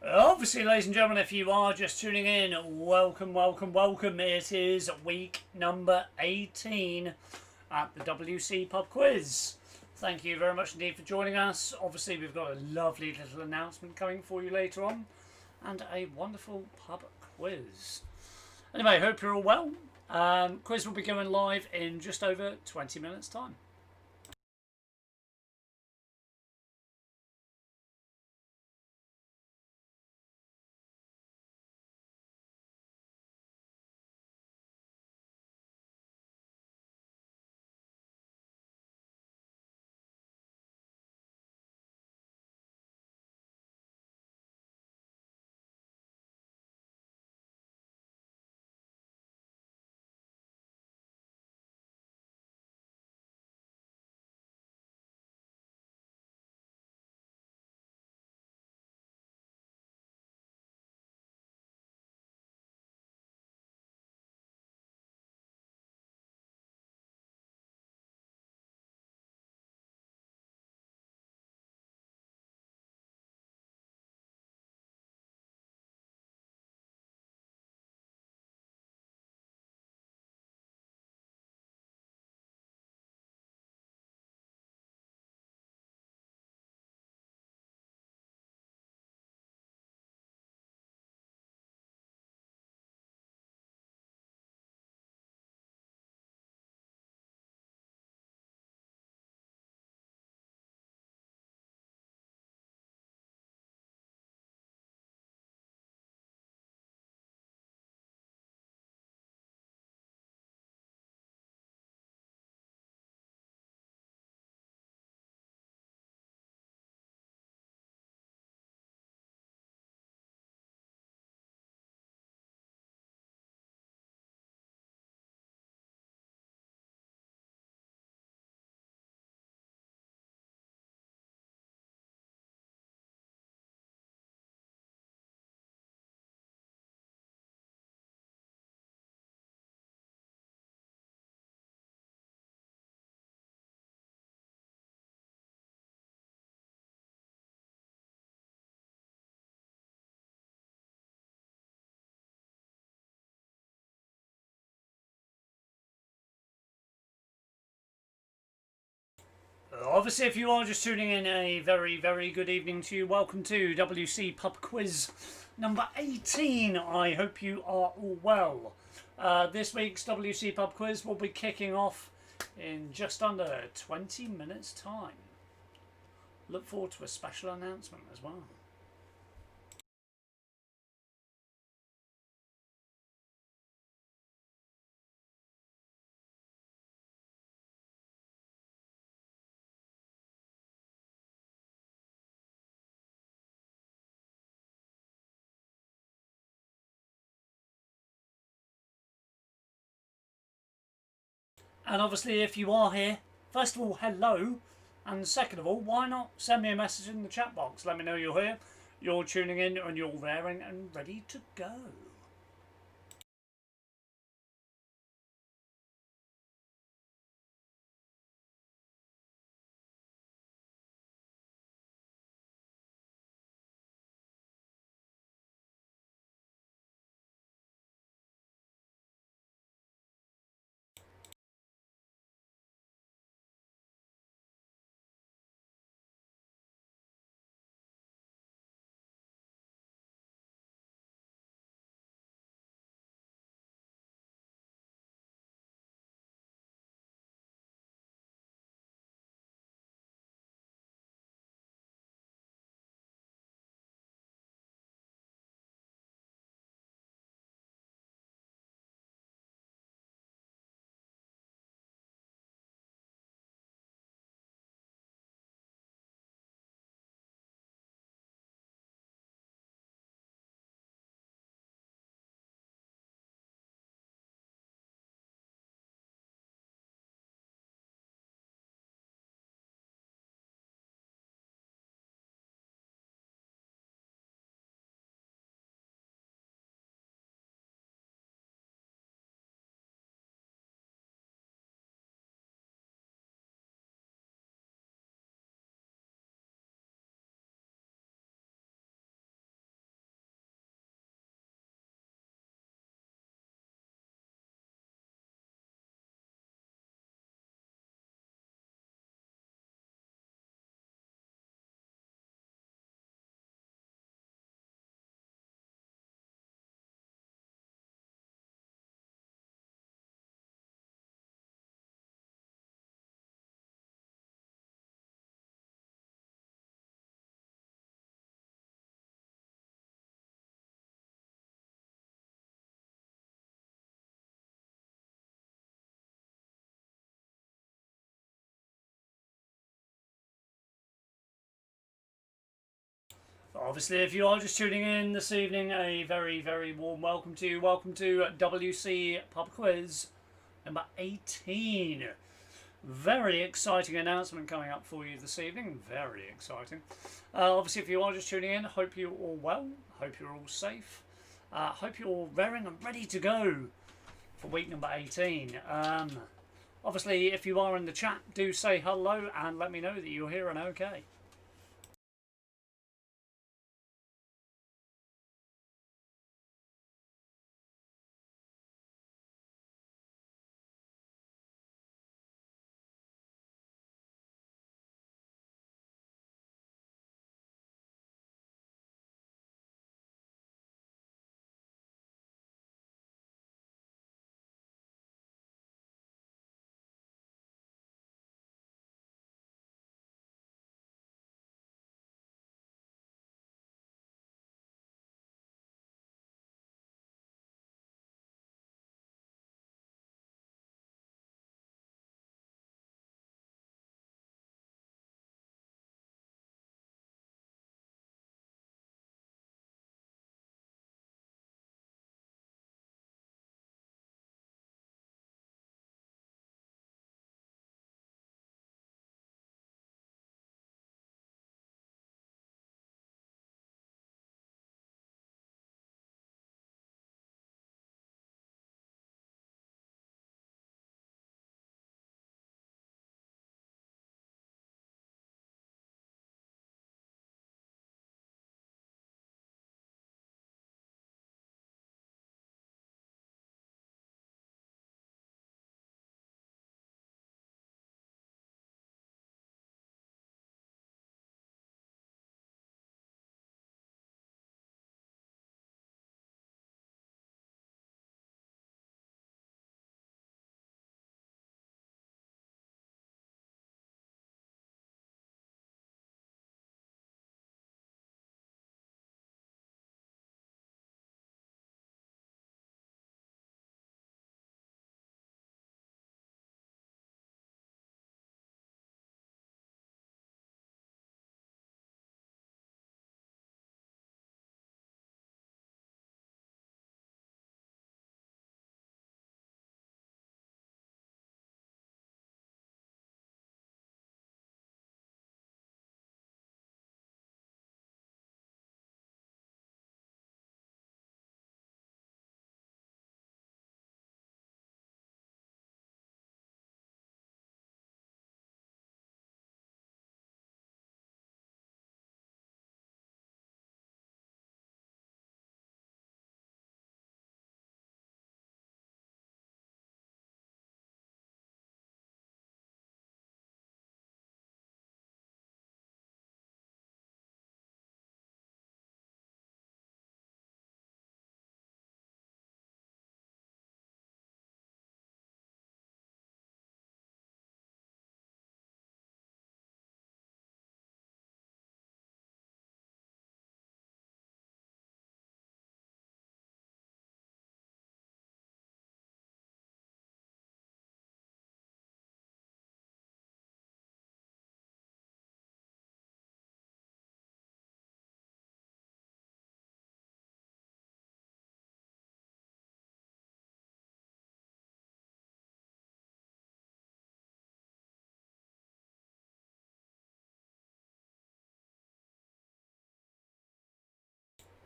Obviously, ladies and gentlemen, if you are just tuning in, welcome, welcome, welcome. It is week number 18 at the WC Pub Quiz. Thank you very much indeed for joining us. Obviously, we've got a lovely little announcement coming for you later on and a wonderful pub quiz. Anyway, hope you're all well. Quiz will be going live in just over 20 minutes' time. Obviously, if you are just tuning in, a very, very good evening to you. Welcome to WC Pub Quiz number 18. I hope you are all well. This week's WC Pub Quiz will be kicking off in just under 20 minutes' time. Look forward to a special announcement as well. And obviously, if you are here, first of all, hello. And second of all, why not send me a message in the chat box? Let me know you're here, you're tuning in, and you're raring and ready to go. Obviously, if you are just tuning in this evening, a very, very warm welcome to you. Welcome to WC Pub Quiz number 18. Very exciting announcement coming up for you this evening. Very exciting. Obviously, if you are just tuning in, hope you're all well. Hope you're all safe. Hope you're all raring and ready to go for week number 18. Obviously, if you are in the chat, do say hello and let me know that you're here and okay.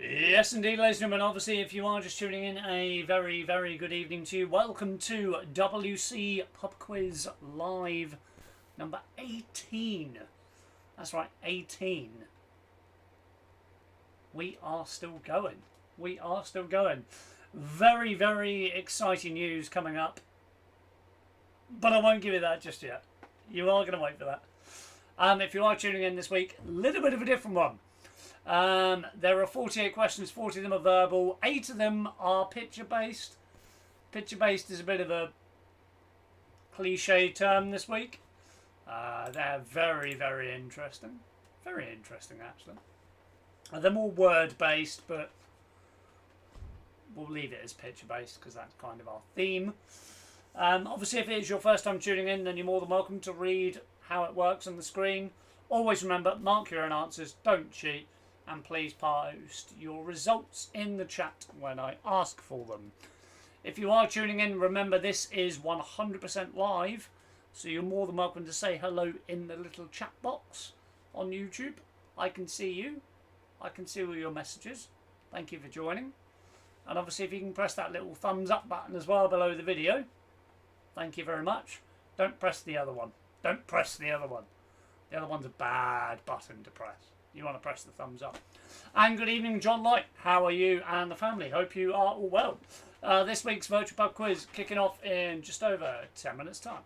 Yes, indeed, ladies and gentlemen. Obviously, if you are just tuning in, a very, very good evening to you. Welcome to WC Pub Quiz Live number 18. That's right, 18. We are still going. We are still going. Very, very exciting news coming up. But I won't give you that just yet. You are going to wait for that. If you are tuning in this week, a little bit of a different one. There are 48 questions, 40 of them are verbal, 8 of them are picture-based. Picture-based is a bit of a cliche term this week. They're very, very interesting. Very interesting, actually. They're more word-based, but we'll leave it as picture-based because that's kind of our theme. Obviously, if it is your first time tuning in, then you're more than welcome to read how it works on the screen. Always remember, mark your own answers, don't cheat. and please post your results in the chat when I ask for them. If you are tuning in, remember this is 100% live, so you're more than welcome to say hello in the little chat box on YouTube. I can see you. I can see all your messages. Thank you for joining. And obviously if you can press that little thumbs up button as well below the video. Thank you very much. Don't press the other one. Don't press the other one. The other one's a bad button to press. You want to press the thumbs up. And good evening, John Light. How are you and the family? Hope you are all well. This week's virtual pub quiz kicking off in just over 10 minutes time.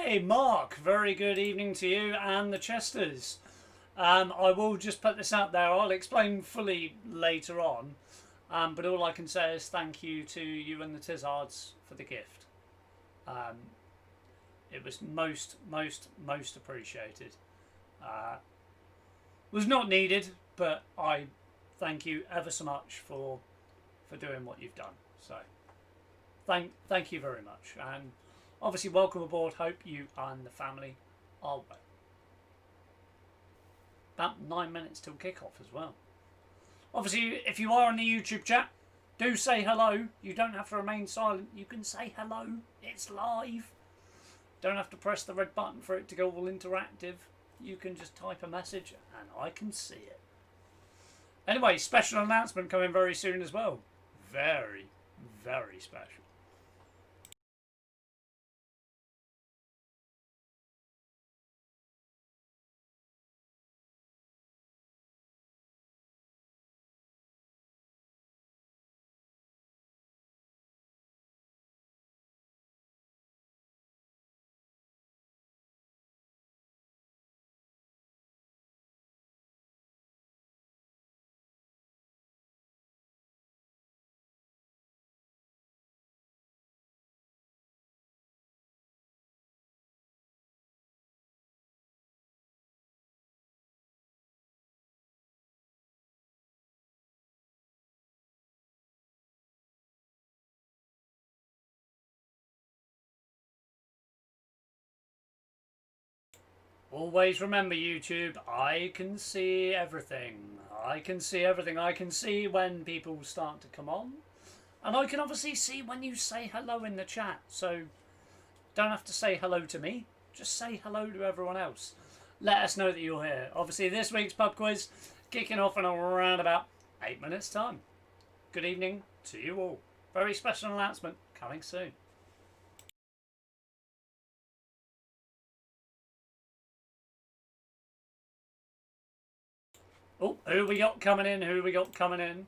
Hey Mark, very good evening to you and the Chesters. I will just put this out there. I'll explain fully later on, but all I can say is thank you to you and the Tizards for the gift. It was most appreciated. Was not needed, but I thank you ever so much for doing what you've done. So thank you very much, and obviously welcome aboard. Hope you and the family are well. About 9 minutes till kickoff as well. Obviously, if you are on the YouTube chat, do say hello. You don't have to remain silent. You can say hello. It's live. Don't have to press the red button for it to go all interactive. You can just type a message and I can see it. Anyway, special announcement coming very soon as well. Very, very special. Always remember, YouTube, I can see everything. I can see everything. I can see when people start to come on. And I can obviously see when you say hello in the chat. So don't have to say hello to me. Just say hello to everyone else. Let us know that you're here. Obviously, this week's pub quiz kicking off in around about 8 minutes' time. Good evening to you all. Very special announcement coming soon. Oh, who we got coming in? Who we got coming in?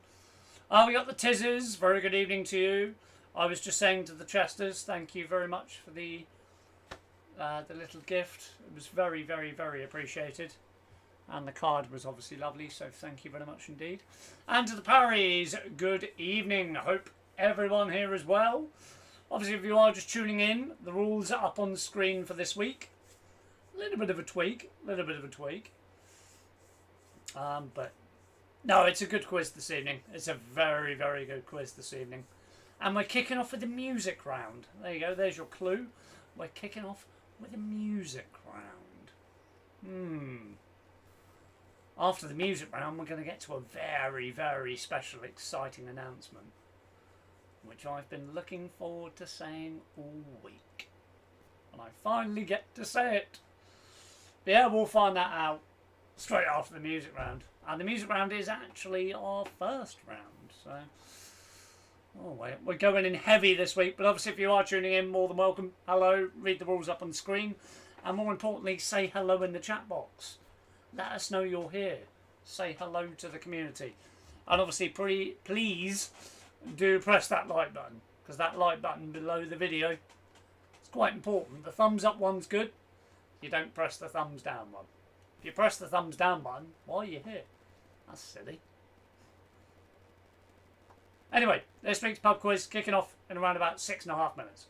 We got the Tizzers. Very good evening to you. I was just saying to the Chesters, thank you very much for the little gift. It was very, very, very appreciated. And the card was obviously lovely, so thank you very much indeed. And to the Parries, good evening. Hope everyone here is well. Obviously, if you are just tuning in, the rules are up on the screen for this week. A little bit of a tweak, but no, it's a good quiz this evening. It's a very, very good quiz this evening. And we're kicking off with the music round. There you go, there's your clue. We're kicking off with a music round. After the music round, we're going to get to a very, very special, exciting announcement, which I've been looking forward to saying all week. And I finally get to say it. But yeah, we'll find that out straight after the music round. And the music round is actually our first round. So, oh, we're going in heavy this week. But obviously, if you are tuning in, more than welcome. Hello, read the rules up on the screen. And more importantly, say hello in the chat box. Let us know you're here. Say hello to the community. And obviously, please do press that like button. Because that like button below the video is quite important. The thumbs up one's good. You don't press the thumbs down one. If you press the thumbs down button, why are you here? That's silly. Anyway, this week's pub quiz kicking off in around about 6.5 minutes.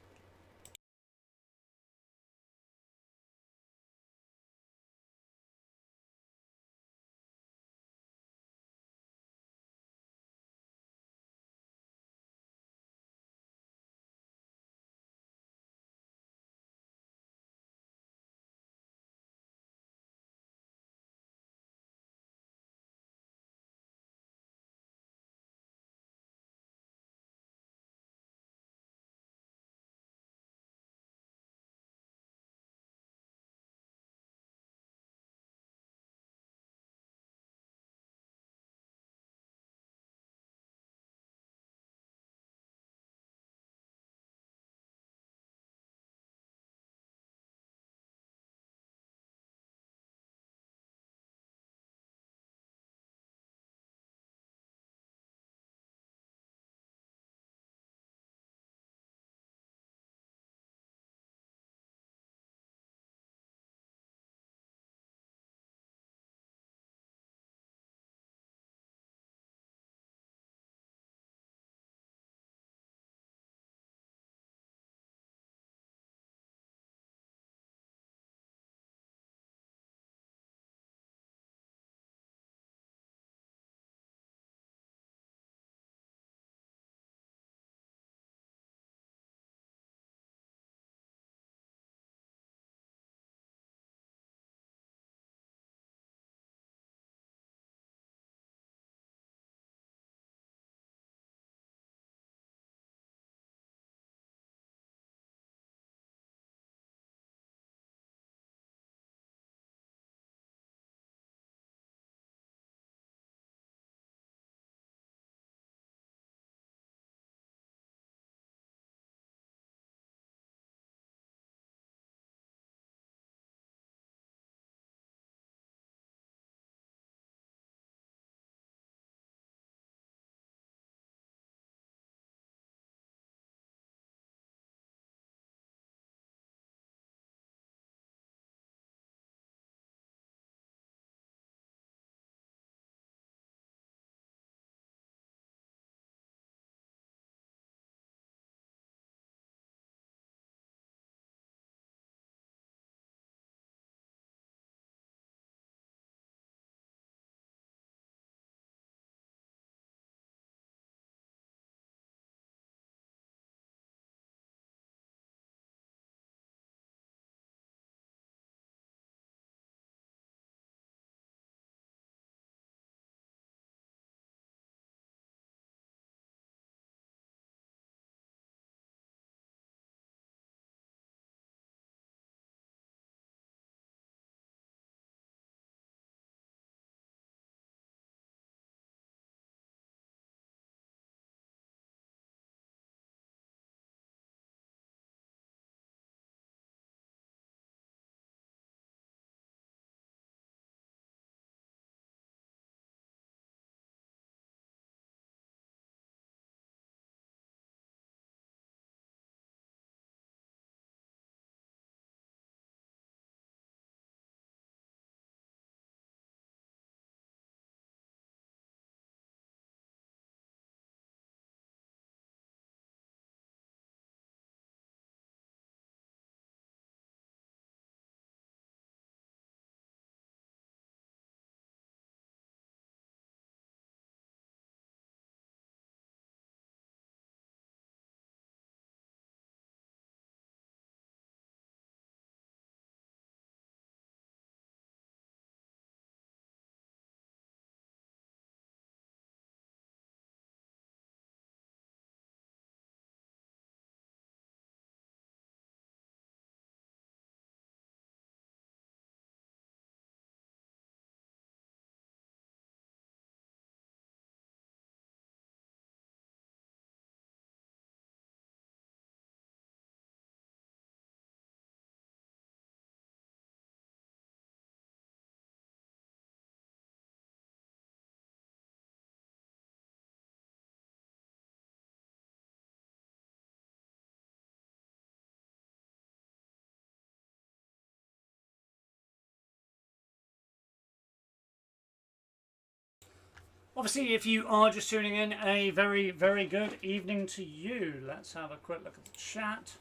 Obviously, if you are just tuning in, a very, very good evening to you. Let's have a quick look at the chat.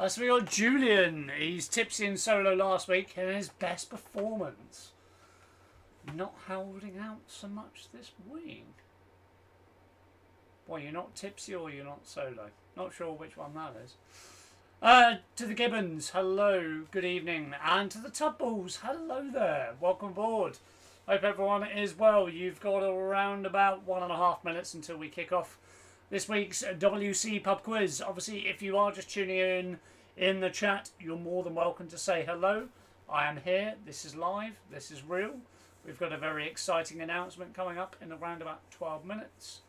So we got Julian. He's tipsy and solo last week in his best performance. Not holding out so much this week. Well, you're not tipsy or you're not solo. Not sure which one that is. To the Gibbons, hello, good evening. And to the Tubballs, hello there. Welcome aboard. Hope everyone is well. You've got around about 1.5 minutes until we kick off this week's WC Pub Quiz. Obviously, if you are just tuning in the chat, you're more than welcome to say hello. I am here. This is live. This is real. We've got a very exciting announcement coming up in around about 12 minutes.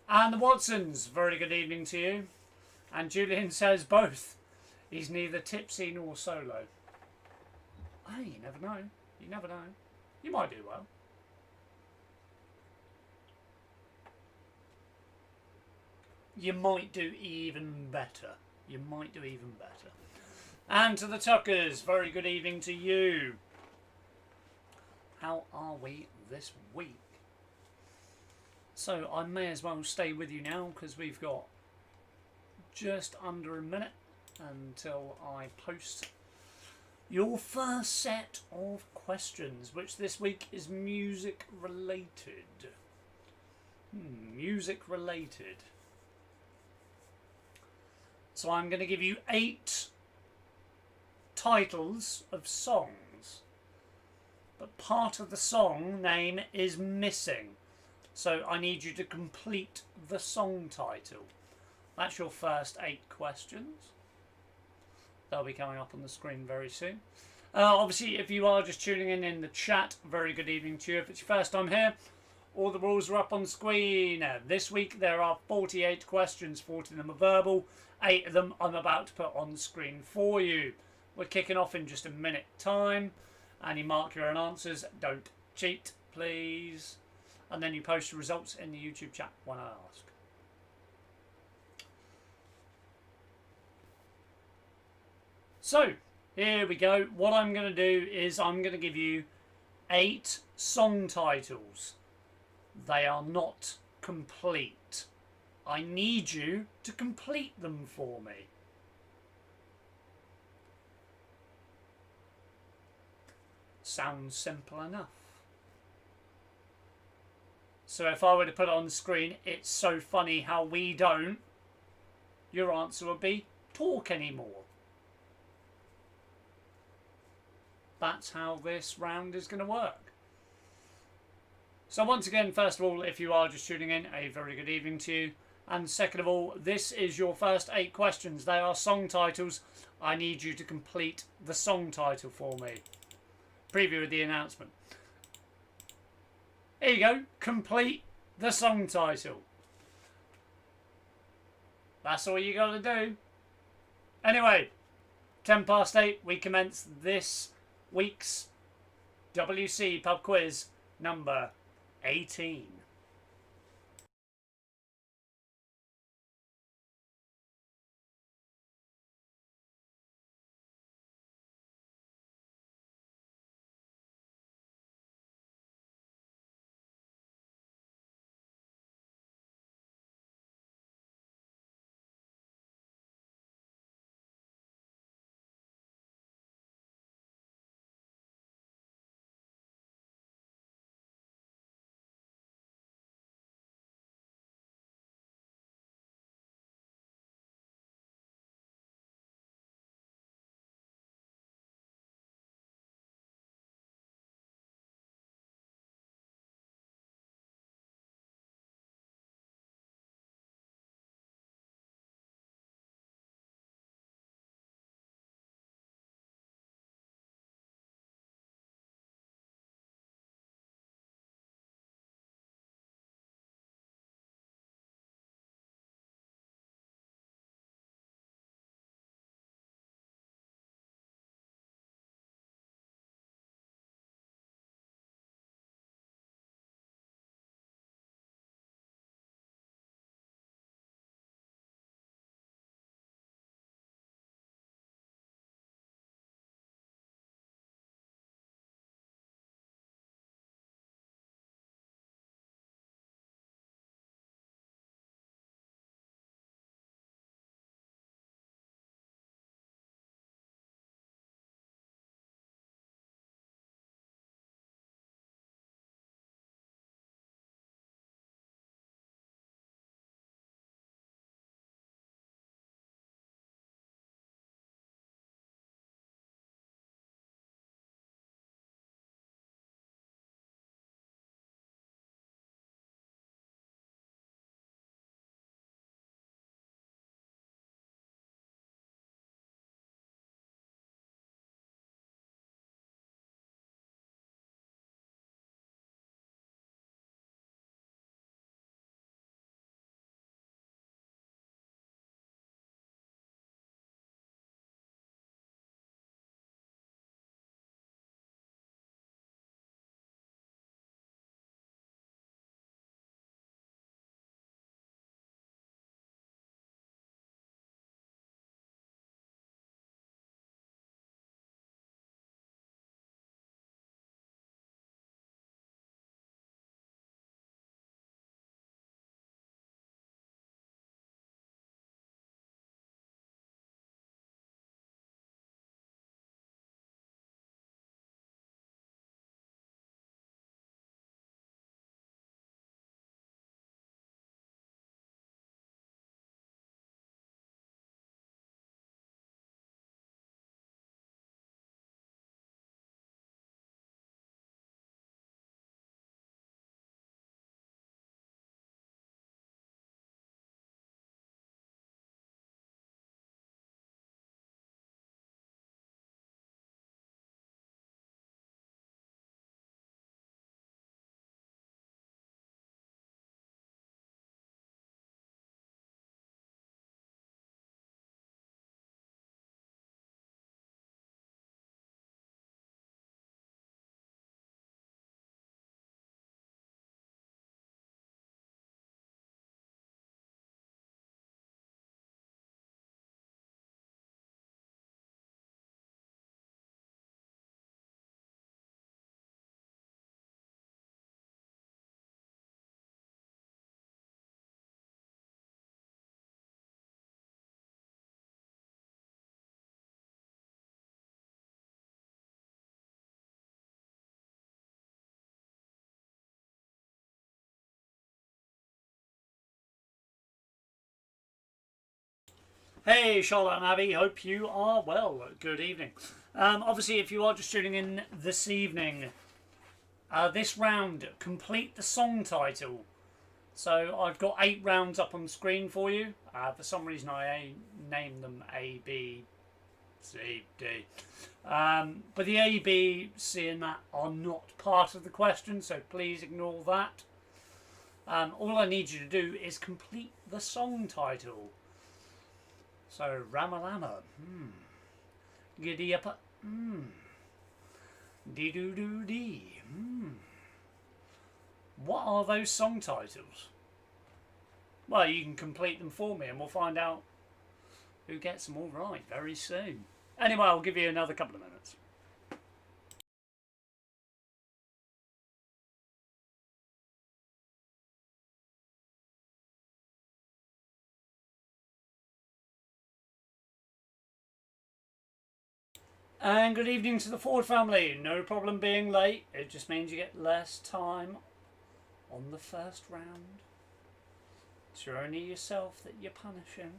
And the Watsons, very good evening to you. And Julian says both. He's neither tipsy nor solo. Hey, you never know. You never know. You might do well. You might do even better. You might do even better. And to the Tuckers, very good evening to you. How are we this week? So I may as well stay with you now because we've got just under a minute until I post your first set of questions, which this week is music related. Music related. So I'm going to give you 8 titles of songs, but part of the song name is missing. So I need you to complete the song title. That's your first 8 questions. They'll be coming up on the screen very soon. Obviously, if you are just tuning in the chat, very good evening to you. If it's your first time here, all the rules are up on screen. This week there are 48 questions, 40 of them are verbal, 8 of them I'm about to put on screen for you. We're kicking off in just a minute time, and you mark your own answers. Don't cheat, please. And then you post your results in the YouTube chat when I ask. So, here we go. What I'm going to do is I'm going to give you 8 song titles. They are not complete. I need you to complete them for me. Sounds simple enough. So if I were to put it on the screen, it's so funny how we don't, your answer would be talk anymore. That's how this round is going to work. So once again, first of all, if you are just tuning in, a very good evening to you. And second of all, this is your first 8 questions. They are song titles. I need you to complete the song title for me. Preview of the announcement. Here you go. Complete the song title. That's all you got to do. Anyway, 8:10, we commence this week's WC Pub Quiz number 18. Hey, Charlotte and Abby, hope you are well. Good evening. Obviously, if you are just tuning in this evening, this round, complete the song title. So I've got 8 rounds up on the screen for you. For some reason, I named them A, B, C, D. But the A, B, C and that are not part of the question, so please ignore that. All I need you to do is complete the song title. So, Ramalama, Giddy up, Dee doo doo dee, What are those song titles? Well, you can complete them for me and we'll find out who gets them all right very soon. Anyway, I'll give you another couple of minutes. And good evening to the Ford family. No problem being late. It just means you get less time on the first round. It's only yourself that you're punishing.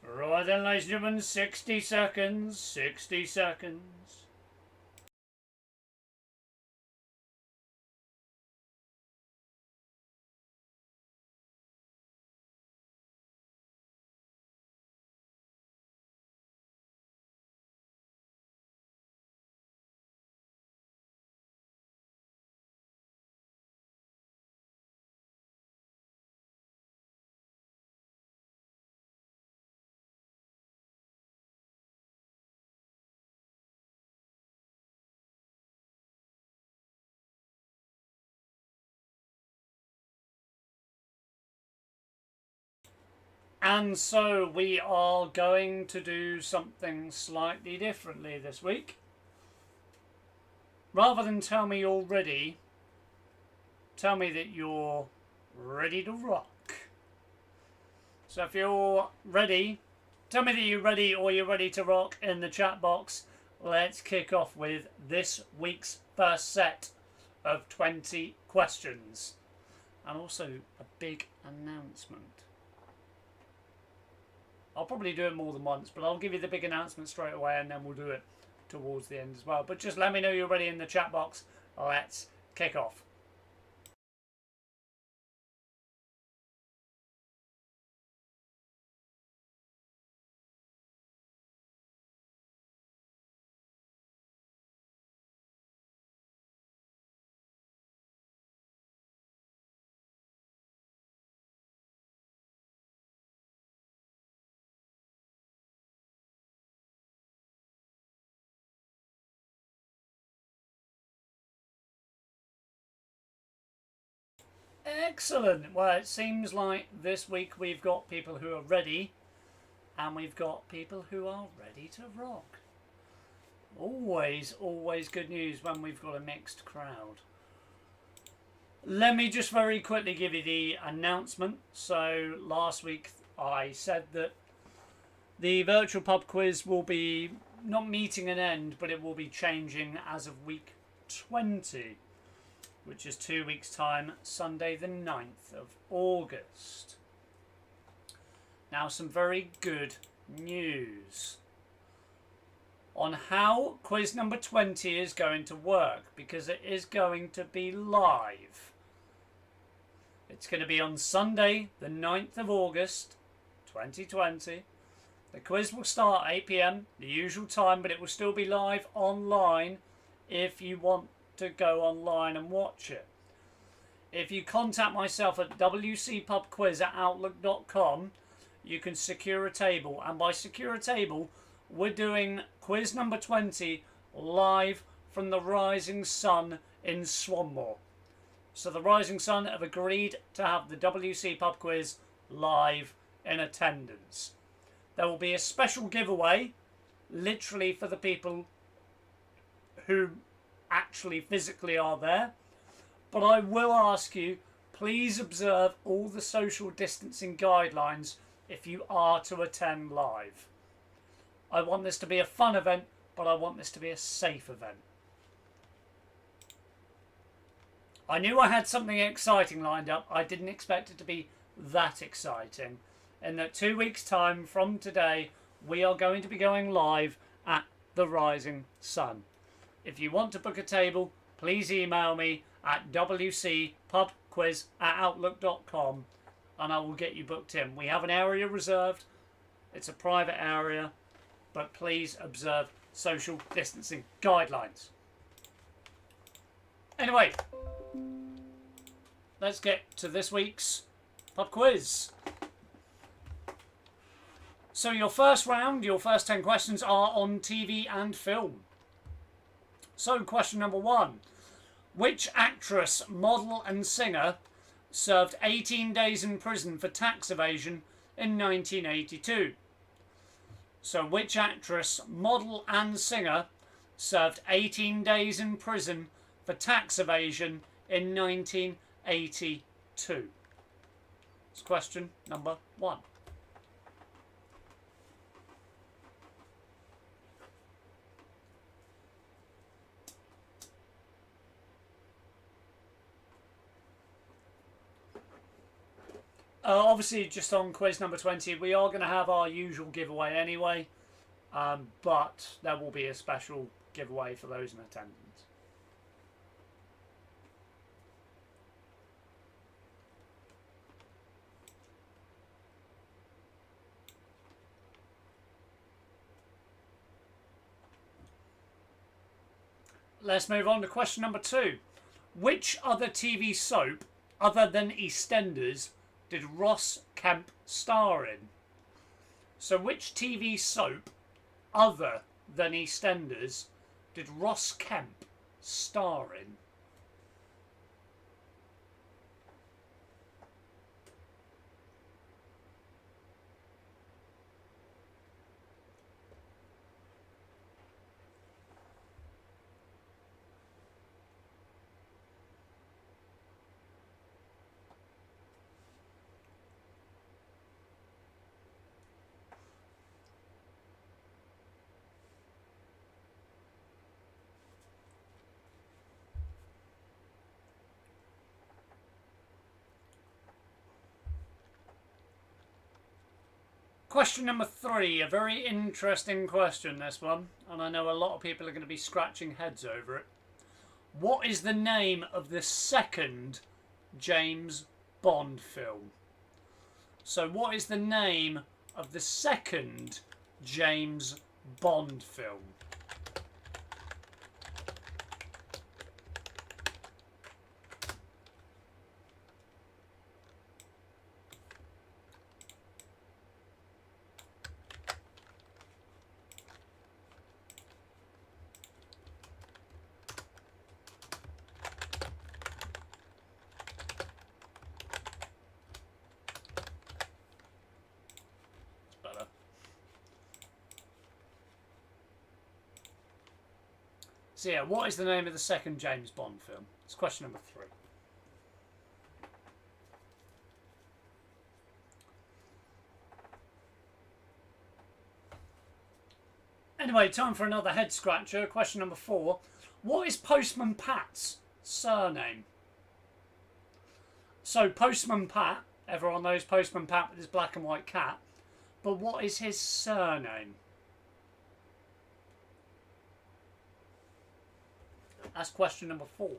Right then, ladies and gentlemen, 60 seconds, 60 seconds. And so we are going to do something slightly differently this week. Rather than tell me you're ready, tell me that you're ready to rock. So if you're ready, tell me that you're ready or you're ready to rock in the chat box. Let's kick off with this week's first set of 20 questions. And also a big announcement. I'll probably do it more than once, but I'll give you the big announcement straight away and then we'll do it towards the end as well. But just let me know you're ready in the chat box. Let's kick off. Excellent. Well, it seems like this week we've got people who are ready and we've got people who are ready to rock. Always, always good news when we've got a mixed crowd. Let me just very quickly give you the announcement. So last week I said that the virtual pub quiz will be not meeting an end, but it will be changing as of week 20, which is 2 weeks' time, Sunday the 9th of August. Now, some very good news on how quiz number 20 is going to work, because it is going to be live. It's going to be on Sunday the 9th of August 2020. The quiz will start at 8 PM, the usual time, but it will still be live online if you want to go online and watch it. If you contact myself at WCPUBQUIZ@outlook.com, you can secure a table. And by secure a table, we're doing quiz number 20 live from the Rising Sun in Swanmore. So the Rising Sun have agreed to have the WC Pub Quiz live in attendance. There will be a special giveaway, literally for the people who actually physically are there. But I will ask you, please observe all the social distancing guidelines if you are to attend live. I want this to be a fun event, but I want this to be a safe event. I knew I had something exciting lined up. I didn't expect it to be that exciting. In that 2 weeks' time from today, we are going to be going live at the Rising Sun. If you want to book a table, please email me at wcpubquiz@outlook.com and I will get you booked in. We have an area reserved. It's a private area, but please observe social distancing guidelines. Anyway, let's get to this week's pub quiz. So your first round, your first 10 questions are on TV and film. So question number 1. Which actress, model and singer served 18 days in prison for tax evasion in 1982? So which actress, model and singer served 18 days in prison for tax evasion in 1982? That's question number 1. Obviously, just on quiz number 20, we are going to have our usual giveaway anyway, but there will be a special giveaway for those in attendance. Let's move on to question number 2. Which other TV soap, other than EastEnders, did Ross Kemp star in? So which TV soap, other than EastEnders, did Ross Kemp star in? Question number 3, a very interesting question, this one, and I know a lot of people are going to be scratching heads over it. What is the name of the second James Bond film? So what is the name of the second James Bond film? So yeah, what is the name of the second James Bond film? It's question number 3. Anyway, time for another head scratcher. Question number 4. What is Postman Pat's surname? So Postman Pat, everyone knows Postman Pat with his black and white cat, but what is his surname? That's question number 4.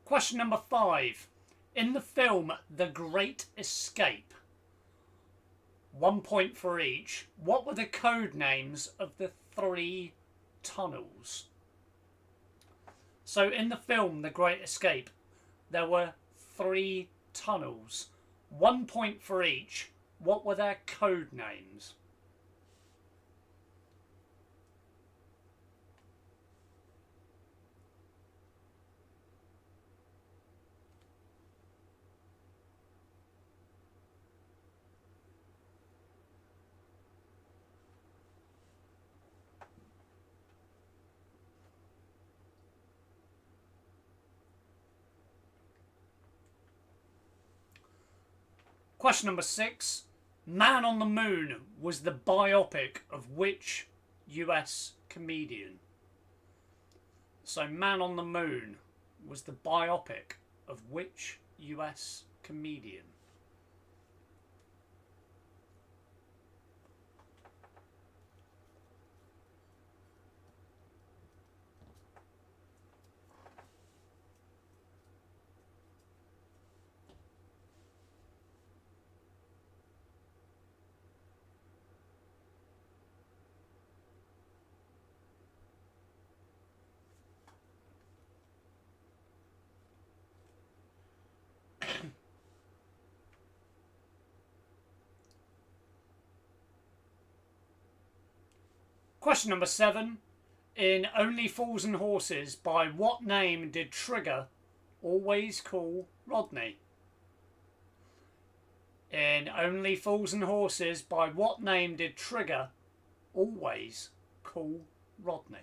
Question number 5. In the film The Great Escape, 1 point for each, what were the code names of the 3 tunnels? So in the film The Great Escape, there were 3 tunnels. 1 point for each. What were their code names? Question number 6. Man on the Moon was the biopic of which US comedian? So Man on the Moon was the biopic of which US comedian? Question number 7. In Only Fools and Horses, by what name did Trigger always call Rodney? In Only Fools and Horses, by what name did Trigger always call Rodney?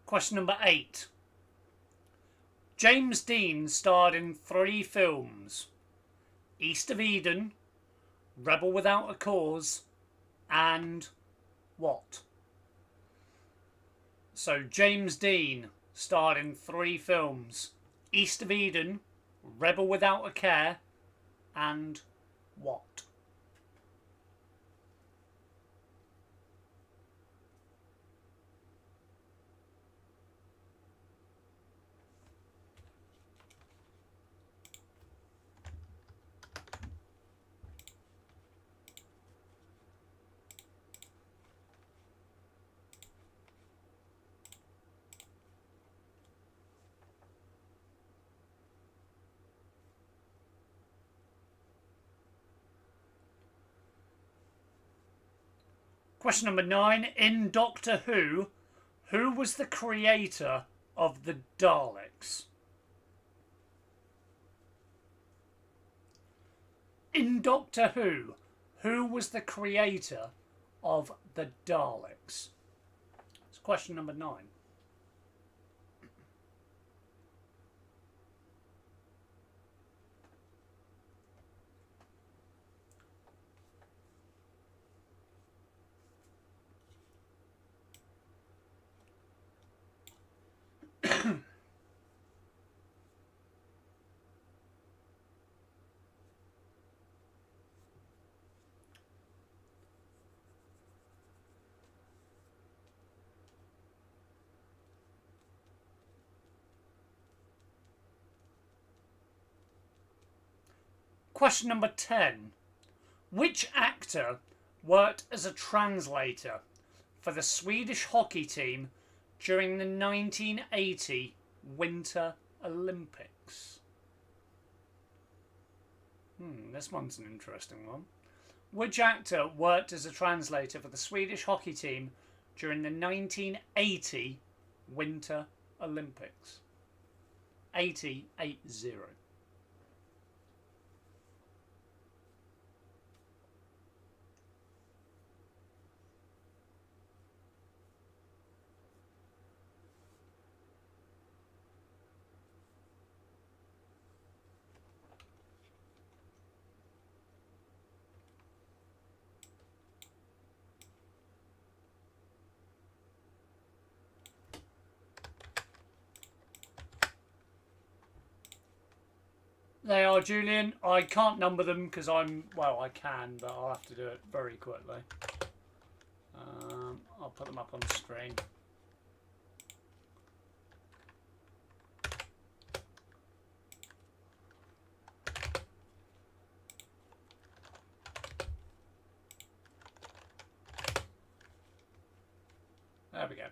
Question number 8. James Dean starred in 3 films: East of Eden, Rebel Without a Cause, and what? So James Dean starred in 3 films: East of Eden, Rebel Without a Care, and what? Question number 9. In Doctor Who was the creator of the Daleks? In Doctor Who was the creator of the Daleks? It's question number 9. Question number 10. Which actor worked as a translator for the Swedish hockey team during the 1980 Winter Olympics? This one's an interesting one. Which actor worked as a translator for the Swedish hockey team during the 1980 Winter Olympics? 80. They are, Julian. I can't number them because well, I can, but I'll have to do it very quickly. I'll put them up on the screen. There we go.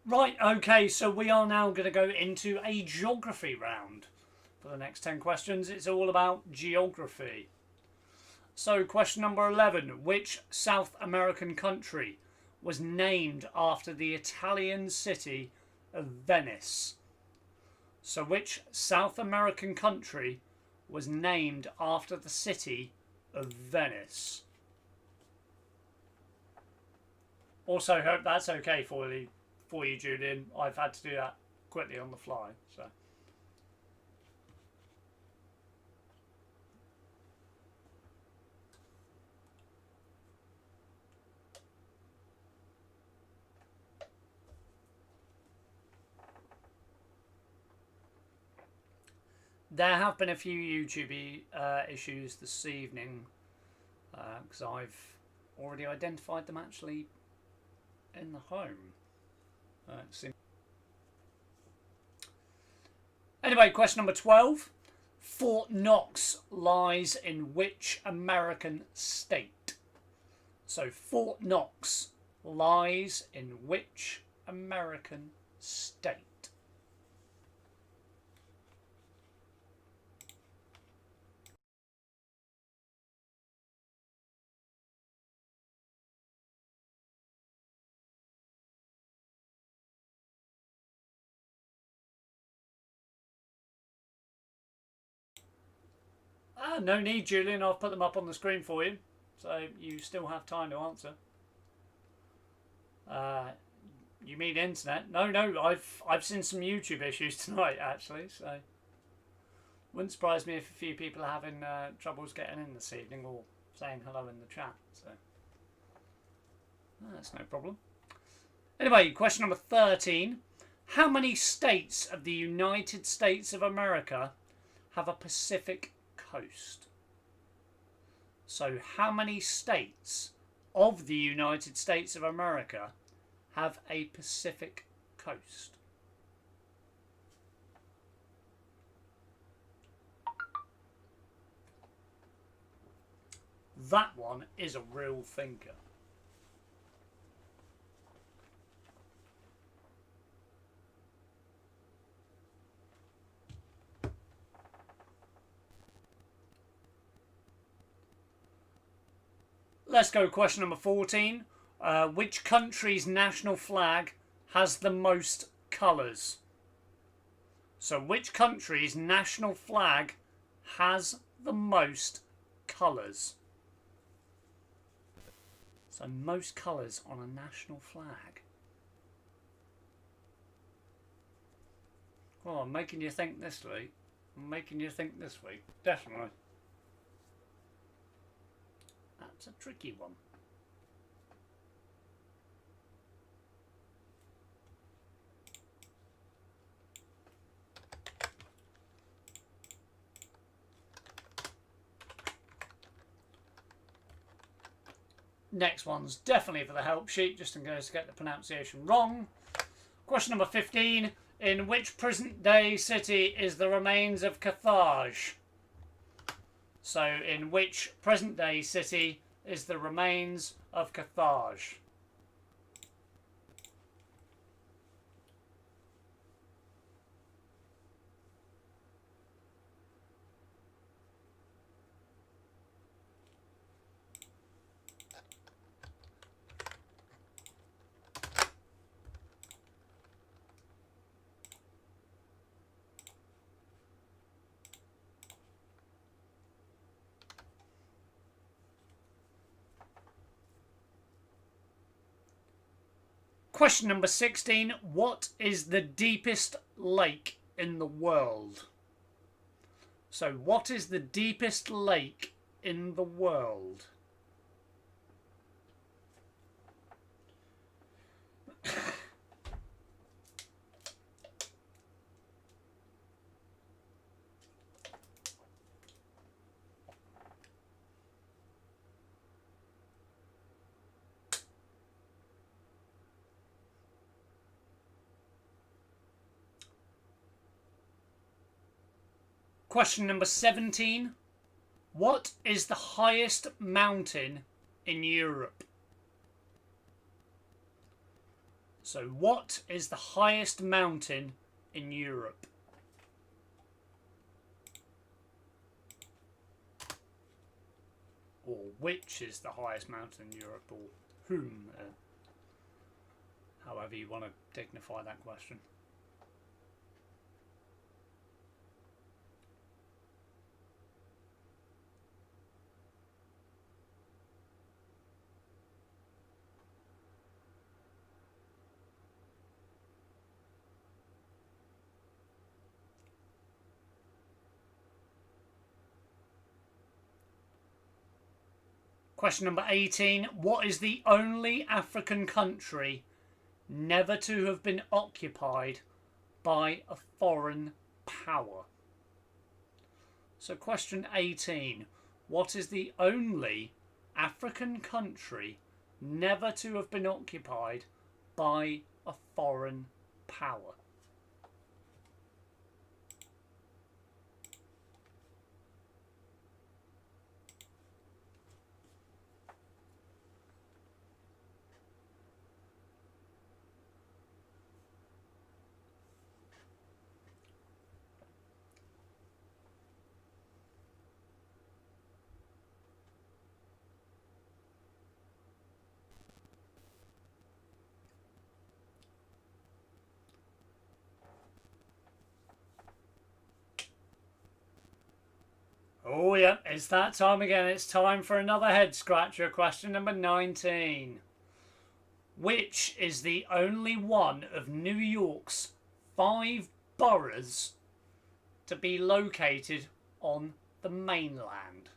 Right, okay, so we are now going to go into a geography round. For the next 10 questions, it's all about geography. So, question number 11. Which South American country was named after the Italian city of Venice? So, which South American country was named after the city of Venice? Also, hope that's okay for you, Julian. I've had to do that quickly on the fly. So. There have been a few YouTube issues this evening because I've already identified them actually in the home. Anyway, question number 12. Fort Knox lies in which American state? So Fort Knox lies in which American state? No need, Julian. I've put them up on the screen for you, so you still have time to answer. You mean internet? No, I've seen some YouTube issues tonight actually, so wouldn't surprise me if a few people are having troubles getting in this evening or saying hello in the chat. So that's no problem. Anyway, question number 13. How many states of the United States of America have a Pacific coast? So how many states of the United States of America have a Pacific coast? That one is a real thinker. Let's go question number 14. Which country's national flag has the most colours? So which country's national flag has the most colours? So most colours on a national flag. Oh, I'm making you think this week. Definitely. That's a tricky one. Next one's definitely for the help sheet, just in case I get the pronunciation wrong. Question number 15. In which present-day city is the remains of Carthage? So, in which present-day city is the remains of Carthage? Question number 16. What is the deepest lake in the world? So, what is the deepest lake in the world? Question number 17. What is the highest mountain in Europe? So, what is the highest mountain in Europe? Or which is the highest mountain in Europe? Or whom? However you want to dignify that question. Question number 18. What is the only African country never to have been occupied by a foreign power? So question 18. What is the only African country never to have been occupied by a foreign power? Oh yeah, it's that time again. It's time for another head scratcher. Question number 19. Which is the only one of New York's 5 boroughs to be located on the mainland?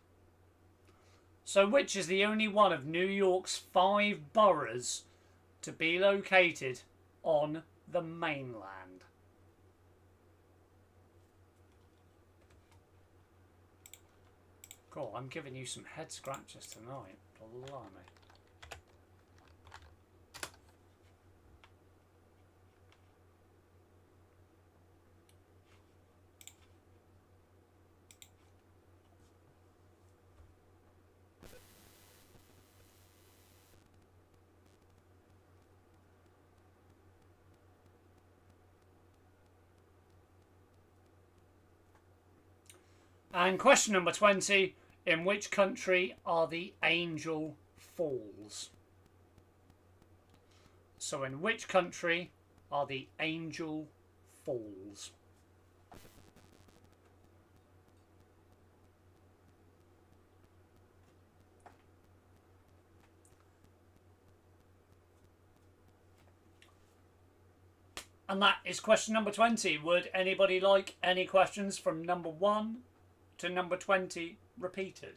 So which is the only one of New York's 5 boroughs to be located on the mainland? God, I'm giving you some head scratches tonight. Blimey. And question number 20. In which country are the Angel Falls? So in which country are the Angel Falls? And that is question number 20. Would anybody like any questions from number 1 to number 20 repeated?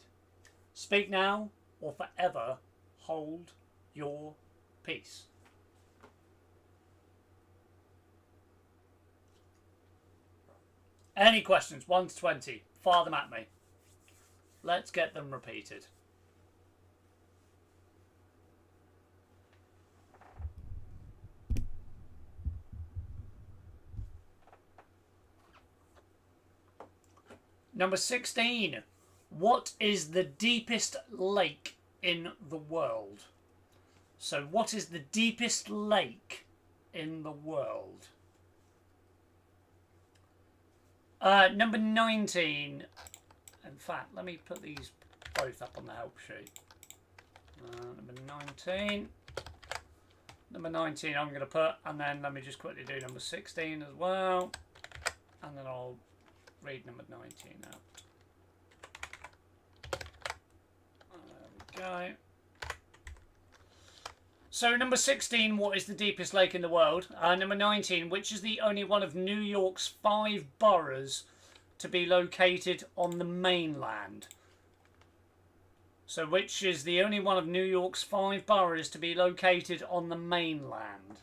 Speak now or forever hold your peace. Any questions? 1 to 20. Fire them at me. Let's get them repeated. Number 16. What is the deepest lake in the world? So what is the deepest lake in the world? Number 19. In fact, let me put these both up on the help sheet. Number 19. Number 19 I'm going to put, and then let me just quickly do number 16 as well. And then I'll read number 19 out. There we go. So number 16, what is the deepest lake in the world? Number 19, which is the only one of New York's 5 boroughs to be located on the mainland? So which is the only one of New York's 5 boroughs to be located on the mainland?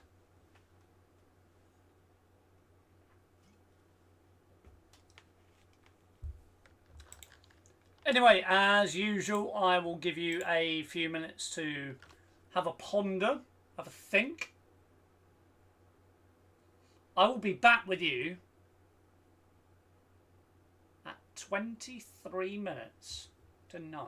Anyway, as usual, I will give you a few minutes to have a ponder, have a think. I will be back with you at 23 minutes to 9.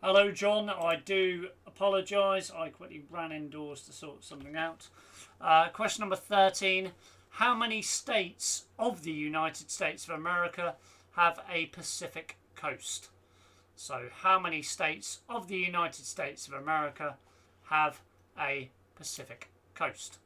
Hello, John. I do apologise. I quickly ran indoors to sort something out. Question number 13. How many states of the United States of America have a Pacific coast? So, how many states of the United States of America have a Pacific coast?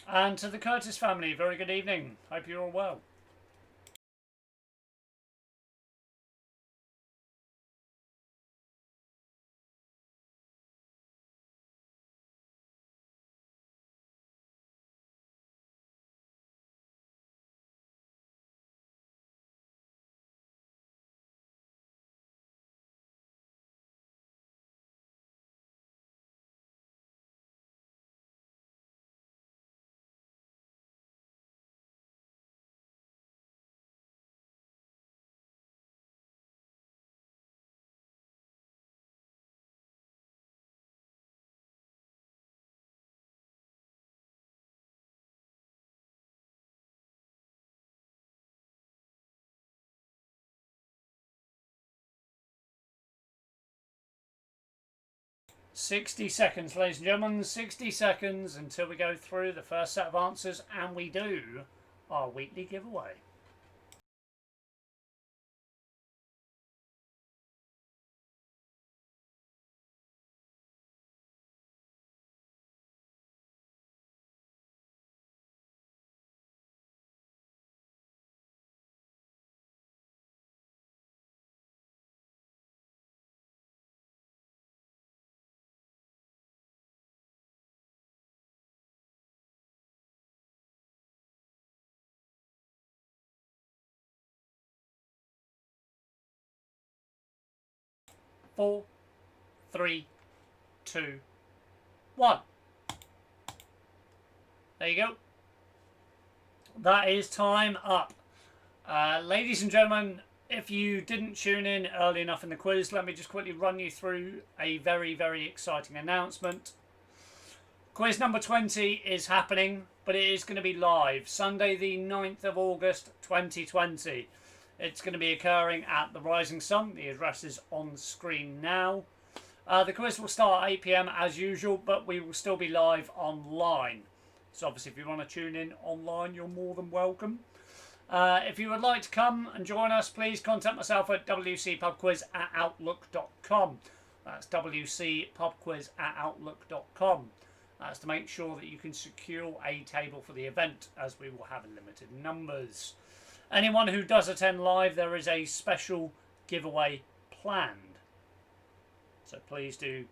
And to the Curtis family, very good evening. Hope you're all well. "60 seconds, ladies and gentlemen, 60 seconds until we go through the first set of answers and we do our weekly giveaway. Four, three, two, one. There you go. That is time up. Ladies and gentlemen, if you didn't tune in early enough in the quiz, let me just quickly run you through a very, very exciting announcement. Quiz number 20 is happening, but it is going to be live. Sunday the 9th of August 2020. It's going to be occurring at the Rising Sun. The address is on screen now. The quiz will start at 8 PM as usual, but we will still be live online. So obviously if you want to tune in online, you're more than welcome. If you would like to come and join us, please contact myself at WCPUBQUIZ@outlook.com. That's WCPUBQUIZ@outlook.com. That's to make sure that you can secure a table for the event, as we will have limited numbers. Anyone who does attend live, there is a special giveaway planned. So please do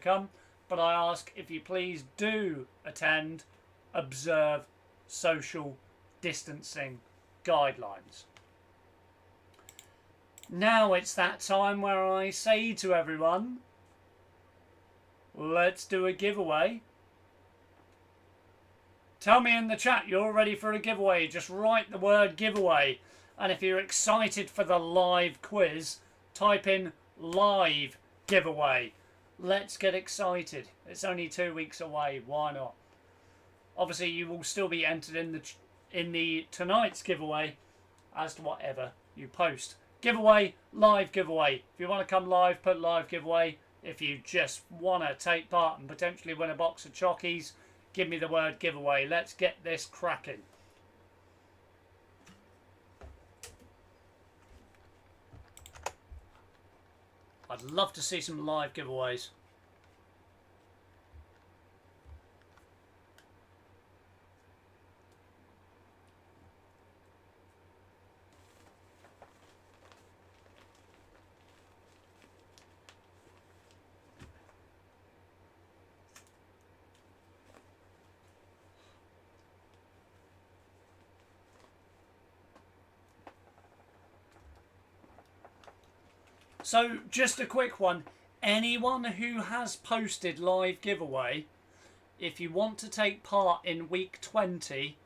come. But I ask, if you please do attend, observe social distancing guidelines. Now it's that time where I say to everyone, let's do a giveaway. Tell me in the chat you're ready for a giveaway. Just write the word giveaway. And if you're excited for the live quiz, type in live giveaway. Let's get excited. It's only 2 weeks away. Why not? Obviously, you will still be entered in the tonight's giveaway as to whatever you post. Giveaway, live giveaway. If you want to come live, put live giveaway. If you just want to take part and potentially win a box of chockies, give me the word giveaway. Let's get this cracking. I'd love to see some live giveaways. So, just a quick one. Anyone who has posted live giveaway, if you want to take part in week 20,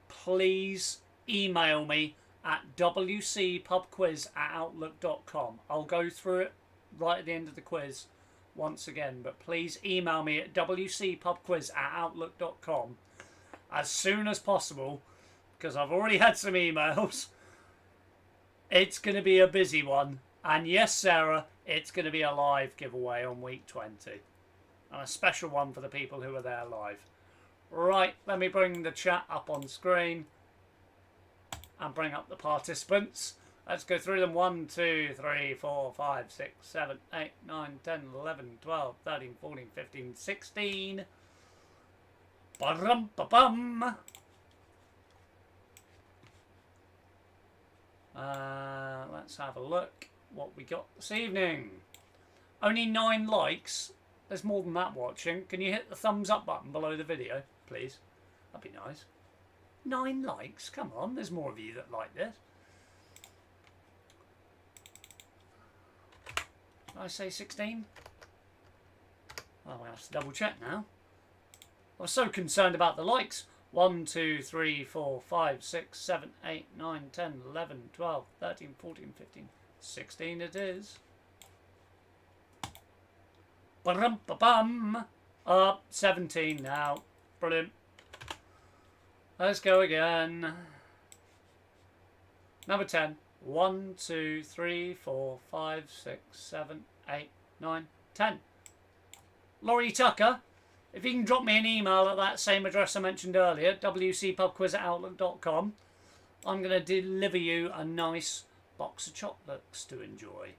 please email me at WCPUBQUIZ@outlook.com. I'll go through it right at the end of the quiz once again, but please email me at WCPUBQUIZ@outlook.com as soon as possible, because I've already had some emails. It's going to be a busy one. And yes, Sarah, it's going to be a live giveaway on week 20. And a special one for the people who are there live. Right, let me bring the chat up on screen. And bring up the participants. Let's go through them. 1, 2, 3, 4, 5, 6, 7, 8, 9, 10, 11, 12, 13, 14, 15, 16. Ba-rum-ba-bum. Let's have a look what we got this evening. Only 9 likes. There's more than that watching. Can you hit the thumbs up button below the video, please? That'd be nice. 9 likes? Come on, there's more of you that like this. Did I say 16? Well, we have to double check now. I was so concerned about the likes. 1, 2, 3, 4, 5, 6, 7, 8, 9, 10, 11, 12, 13, 14, 15, 16 it is. Ba-rum-ba-bum. Up 17 now. Brilliant. Let's go again. Number 10. 1, 2, 3, 4, 5, 6, 7, 8, 9, 10. Laurie Tucker. If you can drop me an email at that same address I mentioned earlier, WCPUBQUIZ@outlook.com, I'm going to deliver you a nice box of chocolates to enjoy.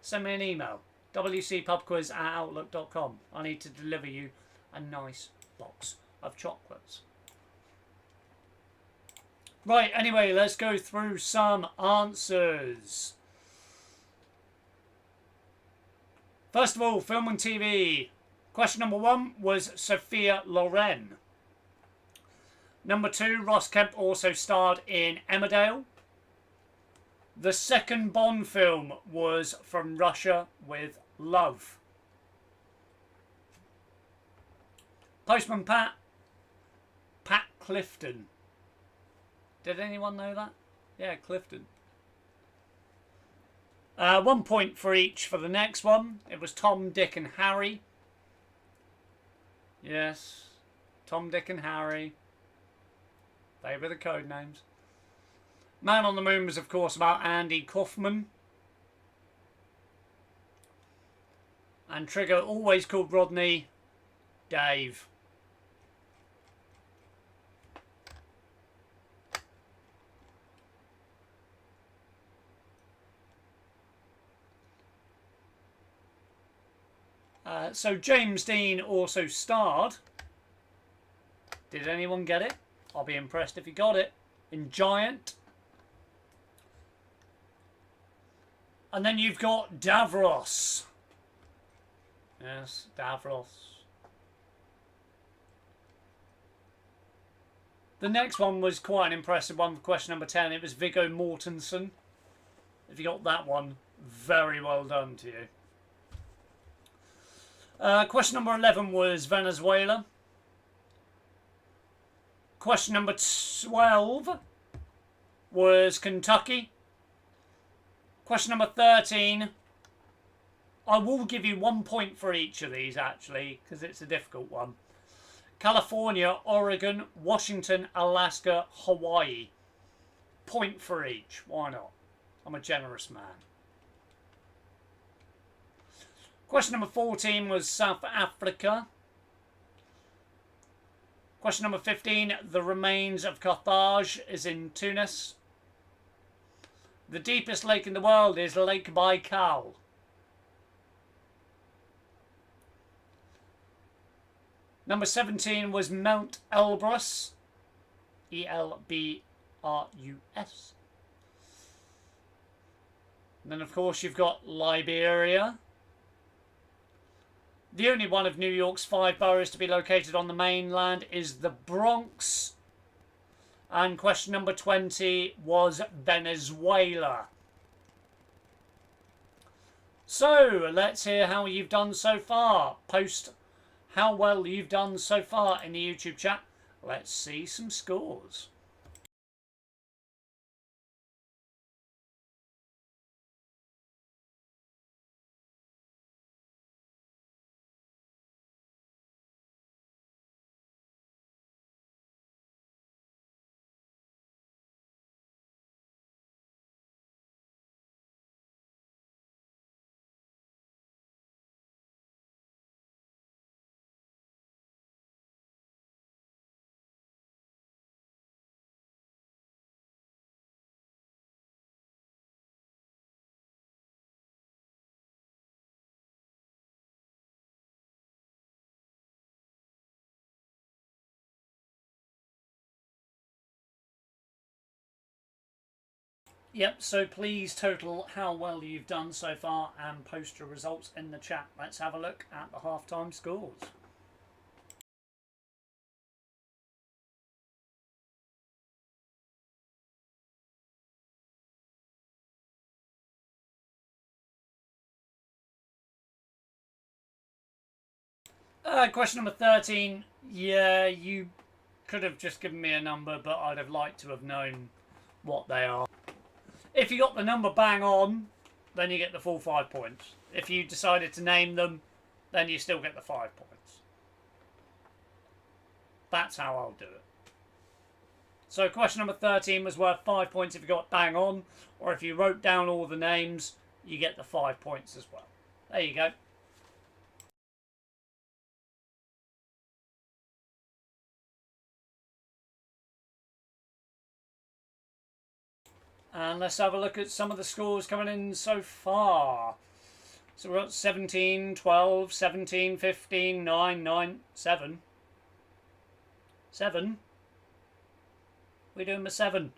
Send me an email, WCPUBQUIZ@outlook.com. I need to deliver you a nice box of chocolates. Right, anyway, let's go through some answers. First of all, film and TV. Question number 1 was Sophia Loren. Number 2, Ross Kemp also starred in Emmerdale. The second Bond film was From Russia with Love. Postman Pat Clifton. Did anyone know that? Yeah, Clifton. 1 point for each for the next one. It was Tom, Dick and Harry. Yes, Tom, Dick and Harry. They were the code names. Man on the Moon was, of course, about Andy Kaufman. And Trigger always called Rodney Dave. So James Dean also starred. Did anyone get it? I'll be impressed if you got it. In Giant. And then you've got Davros. Yes, Davros. The next one was quite an impressive one for question number 10. It was Viggo Mortensen. If you got that one, very well done to you. Question number 11 was Venezuela. Question number 12 was Kentucky. Question number 13. I will give you 1 point for each of these, actually, because it's a difficult one. California, Oregon, Washington, Alaska, Hawaii. Point for each. Why not? I'm a generous man. Question number 14 was South Africa. Question number 15, the remains of Carthage is in Tunis. The deepest lake in the world is Lake Baikal. Number 17 was Mount Elbrus. E-L-B-R-U-S. And then, of course, you've got Liberia. The only one of New York's 5 boroughs to be located on the mainland is the Bronx. And question number 20 was Venezuela. So, let's hear how you've done so far. Post how well you've done so far in the YouTube chat. Let's see some scores. Yep, so please total how well you've done so far and post your results in the chat. Let's have a look at the halftime scores. Question number 13. Yeah, you could have just given me a number, but I'd have liked to have known what they are. If you got the number bang on, then you get the full 5 points. If you decided to name them, then you still get the 5 points. That's how I'll do it. So question number 13 was worth 5 points if you got bang on, or if you wrote down all the names, you get the 5 points as well. There you go. And let's have a look at some of the scores coming in so far. So we've got 17, 12, 17, 15, 9, 9, 7. 7? We're doing the 7.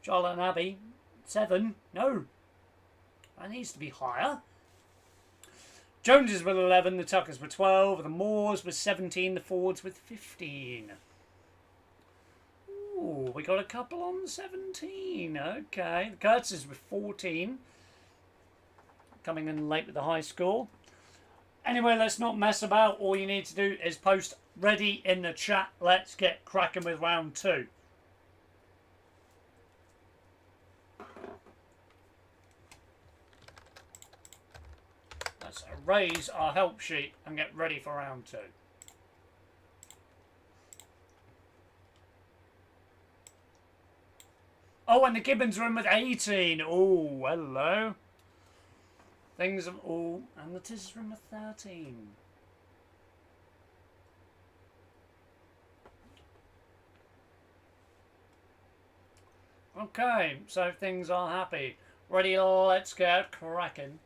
Charlotte and Abby, 7? No. That needs to be higher. Joneses with 11, the Tuckers with 12, the Moores with 17, the Fords with 15. Ooh, we got a couple on 17. Okay. The Curtises with 14. Coming in late with the high score. Anyway, let's not mess about. All you need to do is post ready in the chat. Let's get cracking with round 2. Let's erase our help sheet and get ready for round 2. Oh, and the Gibbons are in with 18. Oh, hello. Things of all, and the Tizz's room with 13. Okay, so things are happy. Ready, let's get cracking.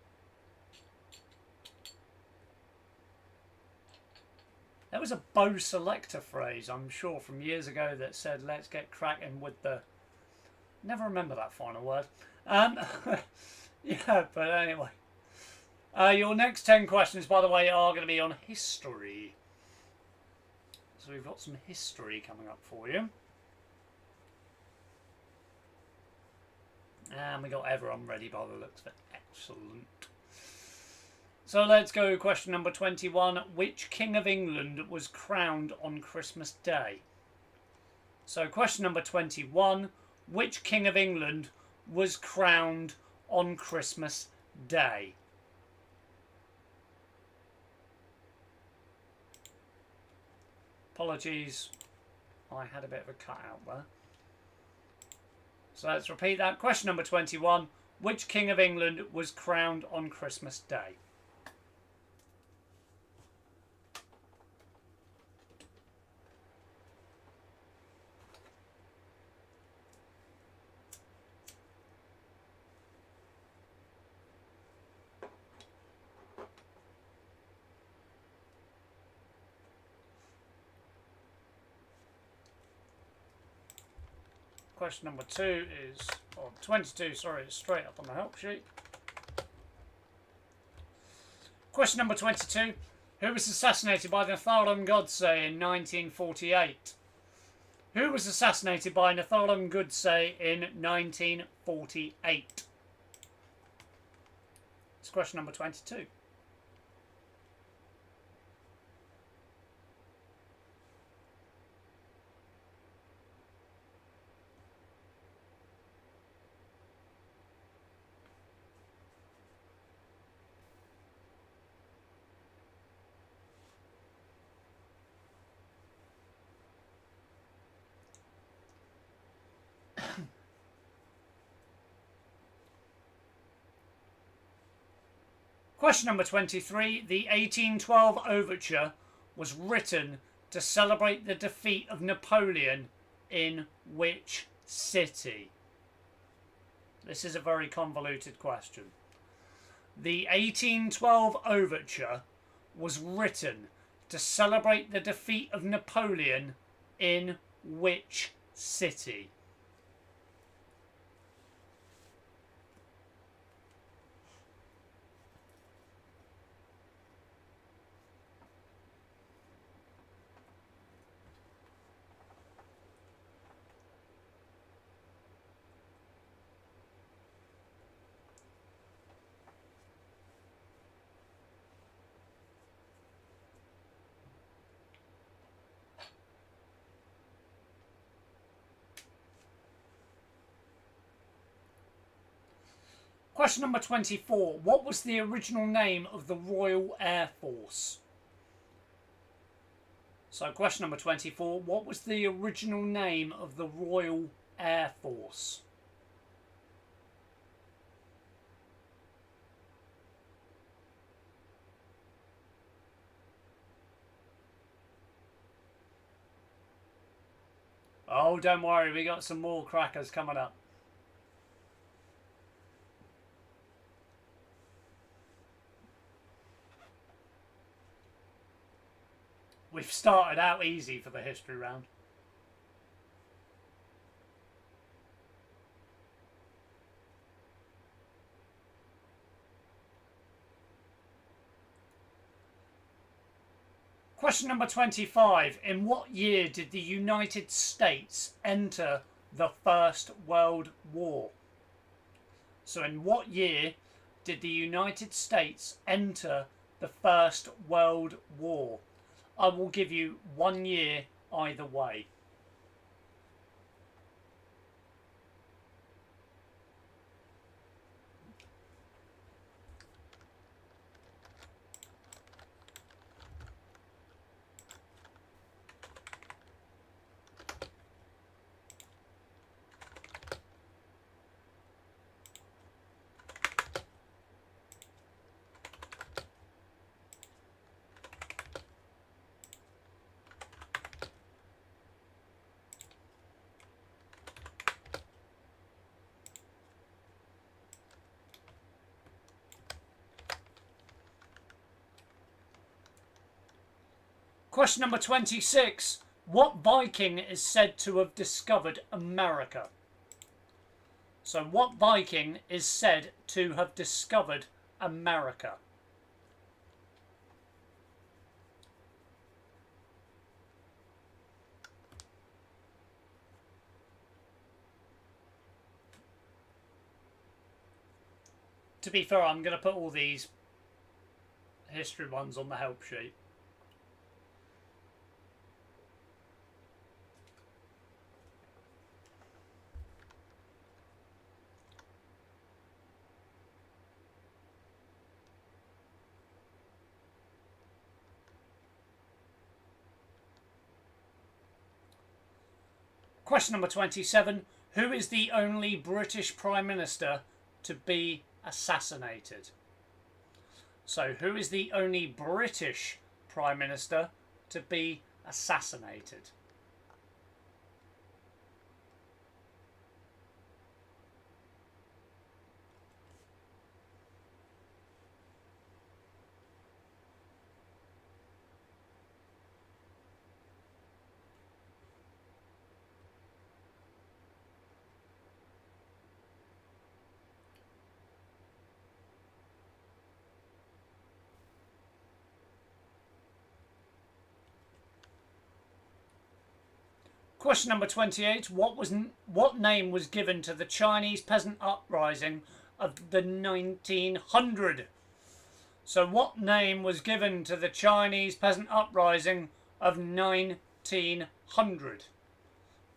There was a bow selector phrase, I'm sure, from years ago that said, let's get cracking with the... Never remember that final word. Yeah, but anyway. Your next 10 questions, by the way, are going to be on history. So we've got some history coming up for you. And we got everyone ready by the looks of it. Excellent. So let's go. Question number 21. Which King of England was crowned on Christmas Day? So question number 21. Which King of England was crowned on Christmas Day? Apologies, I had a bit of a cutout there. So let's repeat that. Question number 21. Which King of England was crowned on Christmas Day? Question number 2 is, or 22, sorry, it's straight up on the help sheet. Question number 22. Who was assassinated by Nathalan Godse in 1948? Who was assassinated by Nathalan Godse in 1948? It's question number 22. Question number 23. The 1812 Overture was written to celebrate the defeat of Napoleon in which city? This is a very convoluted question. The 1812 Overture was written to celebrate the defeat of Napoleon in which city? Question number 24. What was the original name of the Royal Air Force? So question number 24. What was the original name of the Royal Air Force? Oh, don't worry, we got some more crackers coming up. We've started out easy for the history round. Question number 25. In what year did the United States enter the First World War? So in what year did the United States enter the First World War? I will give you 1 year either way. Question number 26. What Viking is said to have discovered America? So what Viking is said to have discovered America? To be fair, I'm going to put all these history ones on the help sheet. Question number 27. Who is the only British Prime Minister to be assassinated? So, who is the only British Prime Minister to be assassinated? Question number 28. What name was given to the Chinese peasant uprising of the 1900? So what name was given to the Chinese peasant uprising of 1900?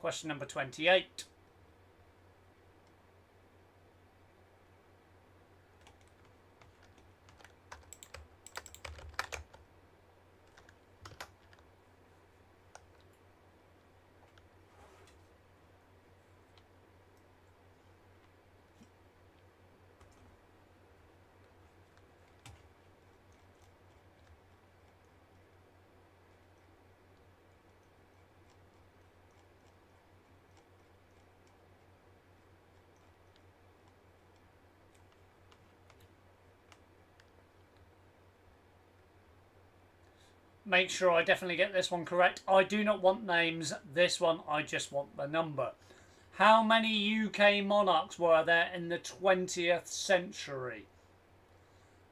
Question number 28. Make sure I definitely get this one correct. I do not want names. This one, I just want the number. How many UK monarchs were there in the 20th century?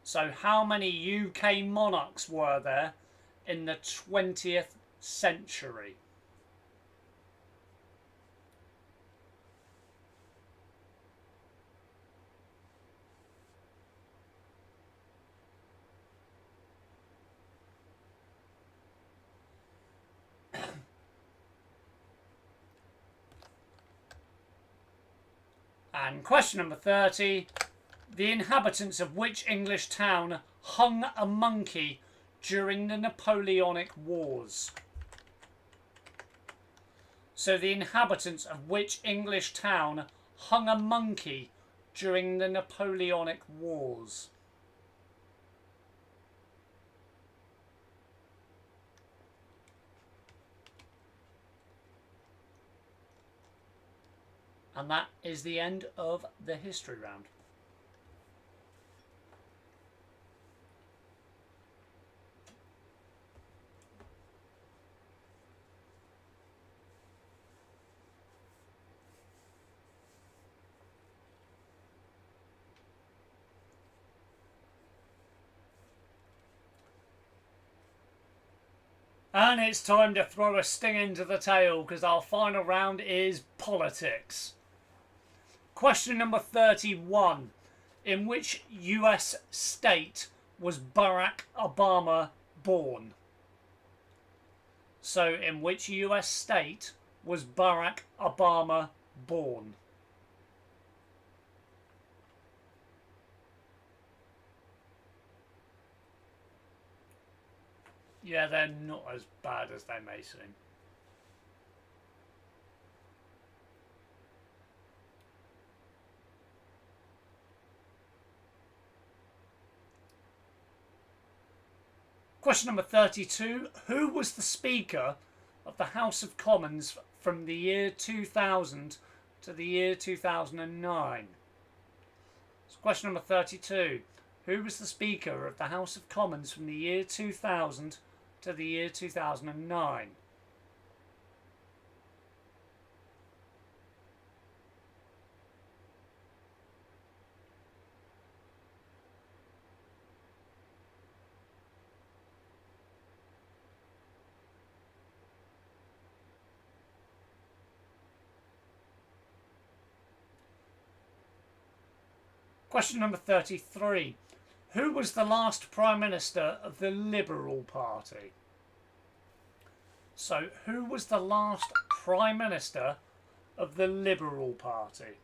So how many UK monarchs were there in the 20th century? And question number 30. The inhabitants of which English town hung a monkey during the Napoleonic Wars? So the inhabitants of which English town hung a monkey during the Napoleonic Wars? And that is the end of the history round. And it's time to throw a sting into the tail because our final round is politics. Question number 31. In which US state was Barack Obama born? So, in which US state was Barack Obama born? Yeah, they're not as bad as they may seem. Question number 32. Who was the Speaker of the House of Commons from the year 2000 to the year 2009? So question number 32. Who was the Speaker of the House of Commons from the year 2000 to the year 2009? Question number 33. Who was the last Prime Minister of the Liberal Party? So, who was the last Prime Minister of the Liberal Party?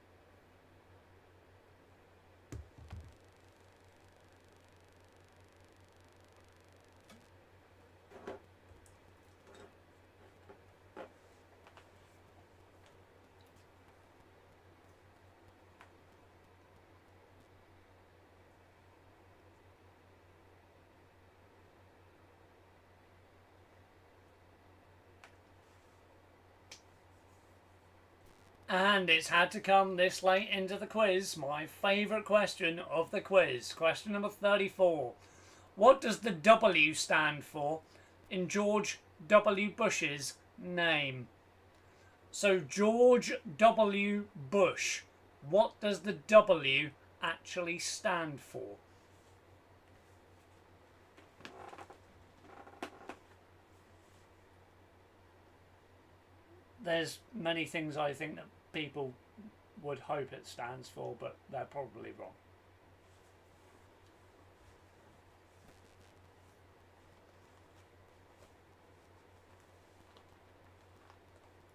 And it's had to come this late into the quiz. My favourite question of the quiz. Question number 34. What does the W stand for in George W. Bush's name? So George W. Bush. What does the W actually stand for? There's many things I think that people would hope it stands for, but they're probably wrong.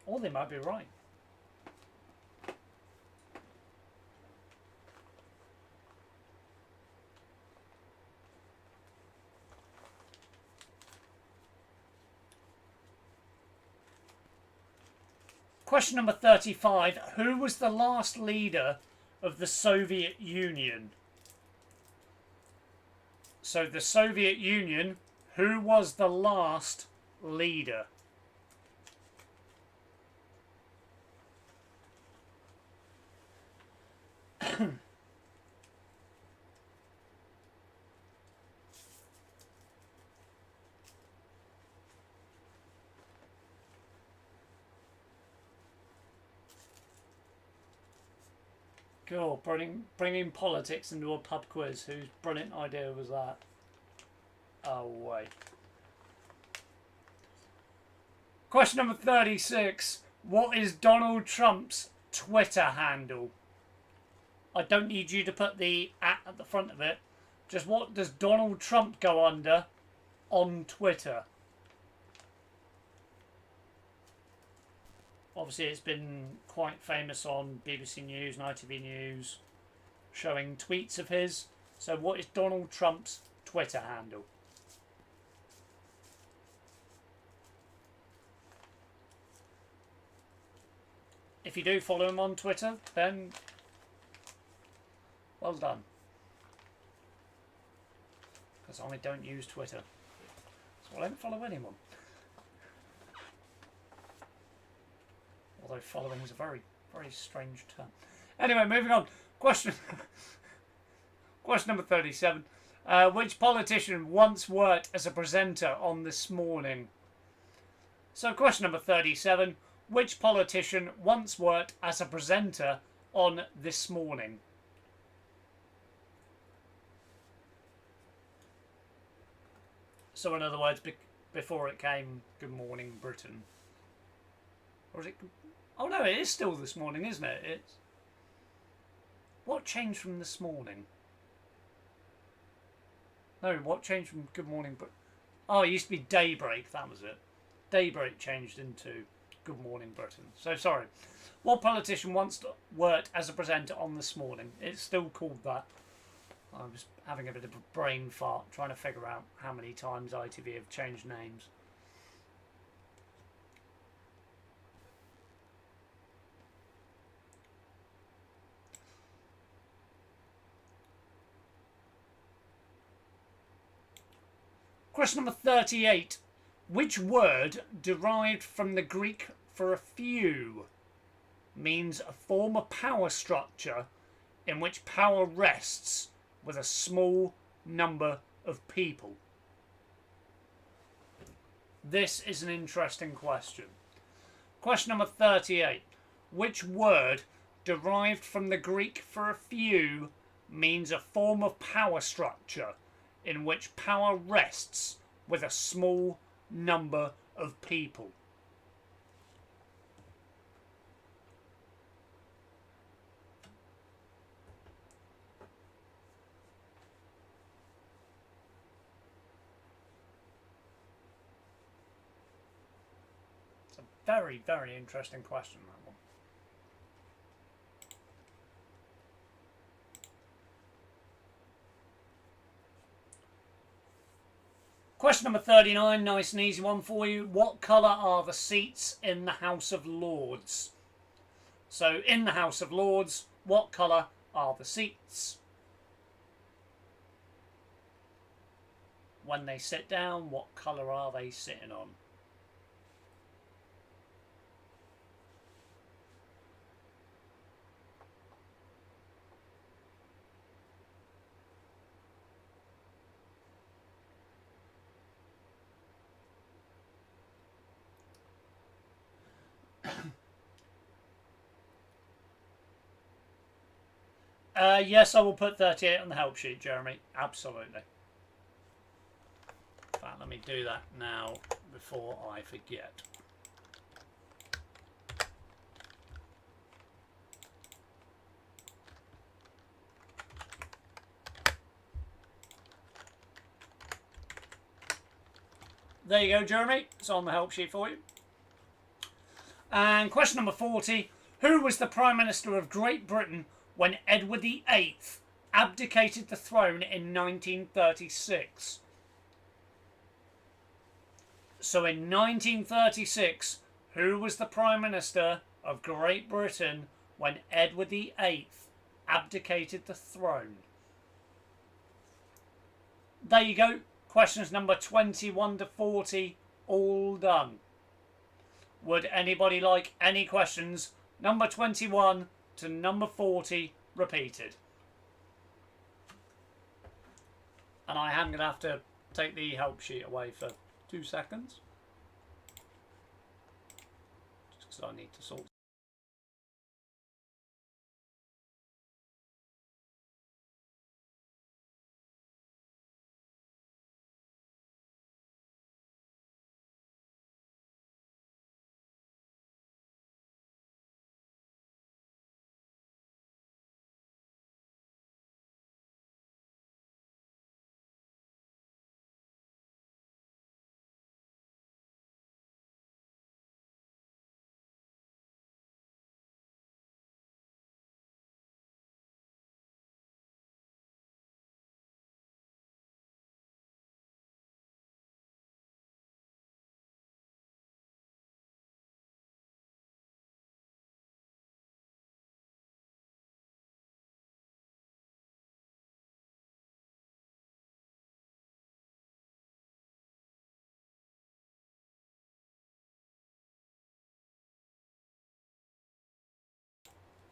Or they might be right. Question number 35. Who was the last leader of the Soviet Union? So the Soviet Union, who was the last leader? Cool, bringing politics into a pub quiz. Whose brilliant idea was that? Oh, wait. Question number 36. What is Donald Trump's Twitter handle? I don't need you to put the at the front of it. Just what does Donald Trump go under on Twitter? Obviously, it's been quite famous on BBC News and ITV News, showing tweets of his. So what is Donald Trump's Twitter handle? If you do follow him on Twitter, then well done. Because I don't use Twitter. So I don't follow anyone. Although following is a very, very strange term. Anyway, moving on. Question number 37. Which politician once worked as a presenter on This Morning? So question number 37. Which politician once worked as a presenter on This Morning? So in other words, before it came Good Morning Britain. Or is it... Oh no, it is still This Morning, isn't it? It's... What changed from This Morning? No, what changed from Good Morning Britain? Oh, it used to be Daybreak, that was it. Daybreak changed into Good Morning Britain. So sorry. What politician once worked as a presenter on This Morning? It's still called that. I was having a bit of a brain fart trying to figure out how many times ITV have changed names. Question number 38. Which word derived from the Greek for a few means a form of power structure in which power rests with a small number of people? This is an interesting question. Question number 38. Which word derived from the Greek for a few means a form of power structure in which power rests with a small number of people? It's a very, very interesting question, that one. Question number 39, nice and easy one for you. What colour are the seats in the House of Lords? So, in the House of Lords, what colour are the seats? When they sit down, what colour are they sitting on? Yes, I will put 38 on the help sheet, Jeremy. Absolutely. In fact, let me do that now before I forget. There you go, Jeremy. It's on the help sheet for you. And question number 40. Who was the Prime Minister of Great Britain when Edward VIII abdicated the throne in 1936? So in 1936, who was the Prime Minister of Great Britain when Edward VIII abdicated the throne? There you go. Questions number 21 to 40, all done. Would anybody like any questions number 21 to number 40 repeated? And I am going to have to take the help sheet away for 2 seconds. Just because I need to sort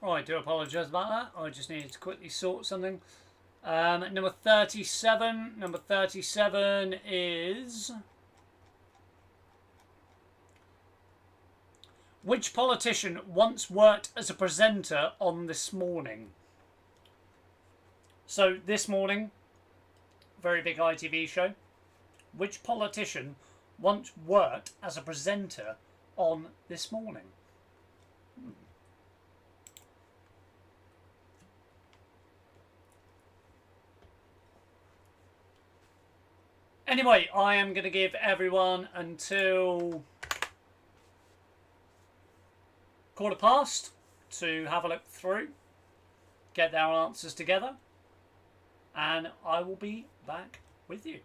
Oh, I do apologise about that. I just needed to quickly sort something. Number 37. Number 37 is... Which politician once worked as a presenter on This Morning? So, This Morning, very big ITV show. Which politician once worked as a presenter on This Morning? Anyway, I am going to give everyone until 1:15 to have a look through, get their answers together, and I will be back with you.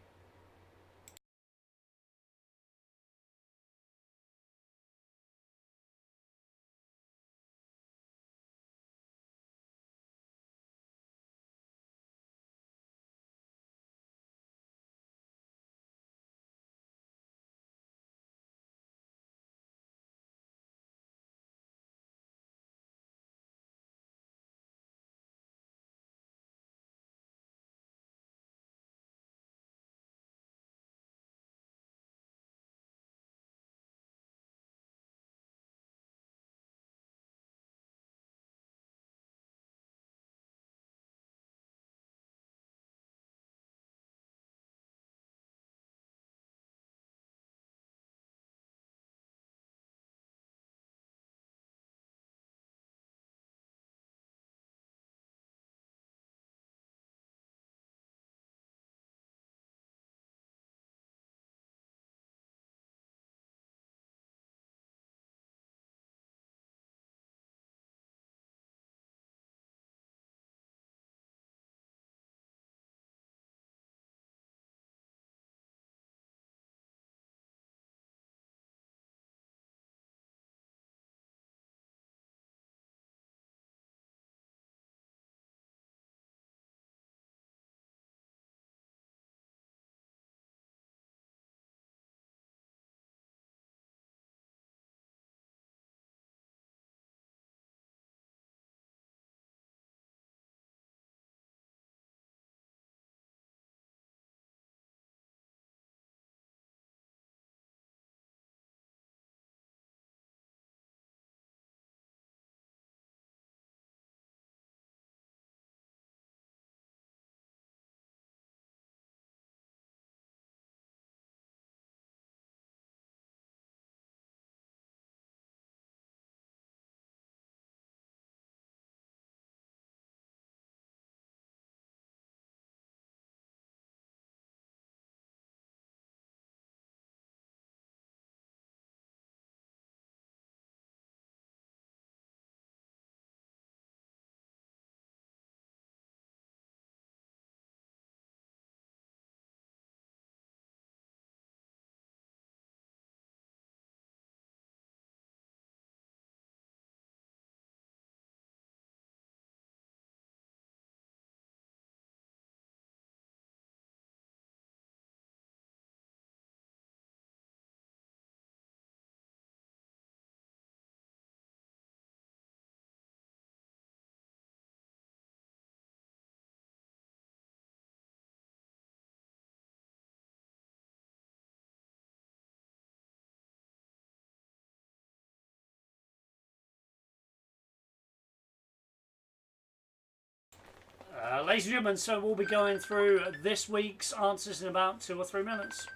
Ladies and gentlemen, so we'll be going through this week's answers in about 2 or 3 minutes.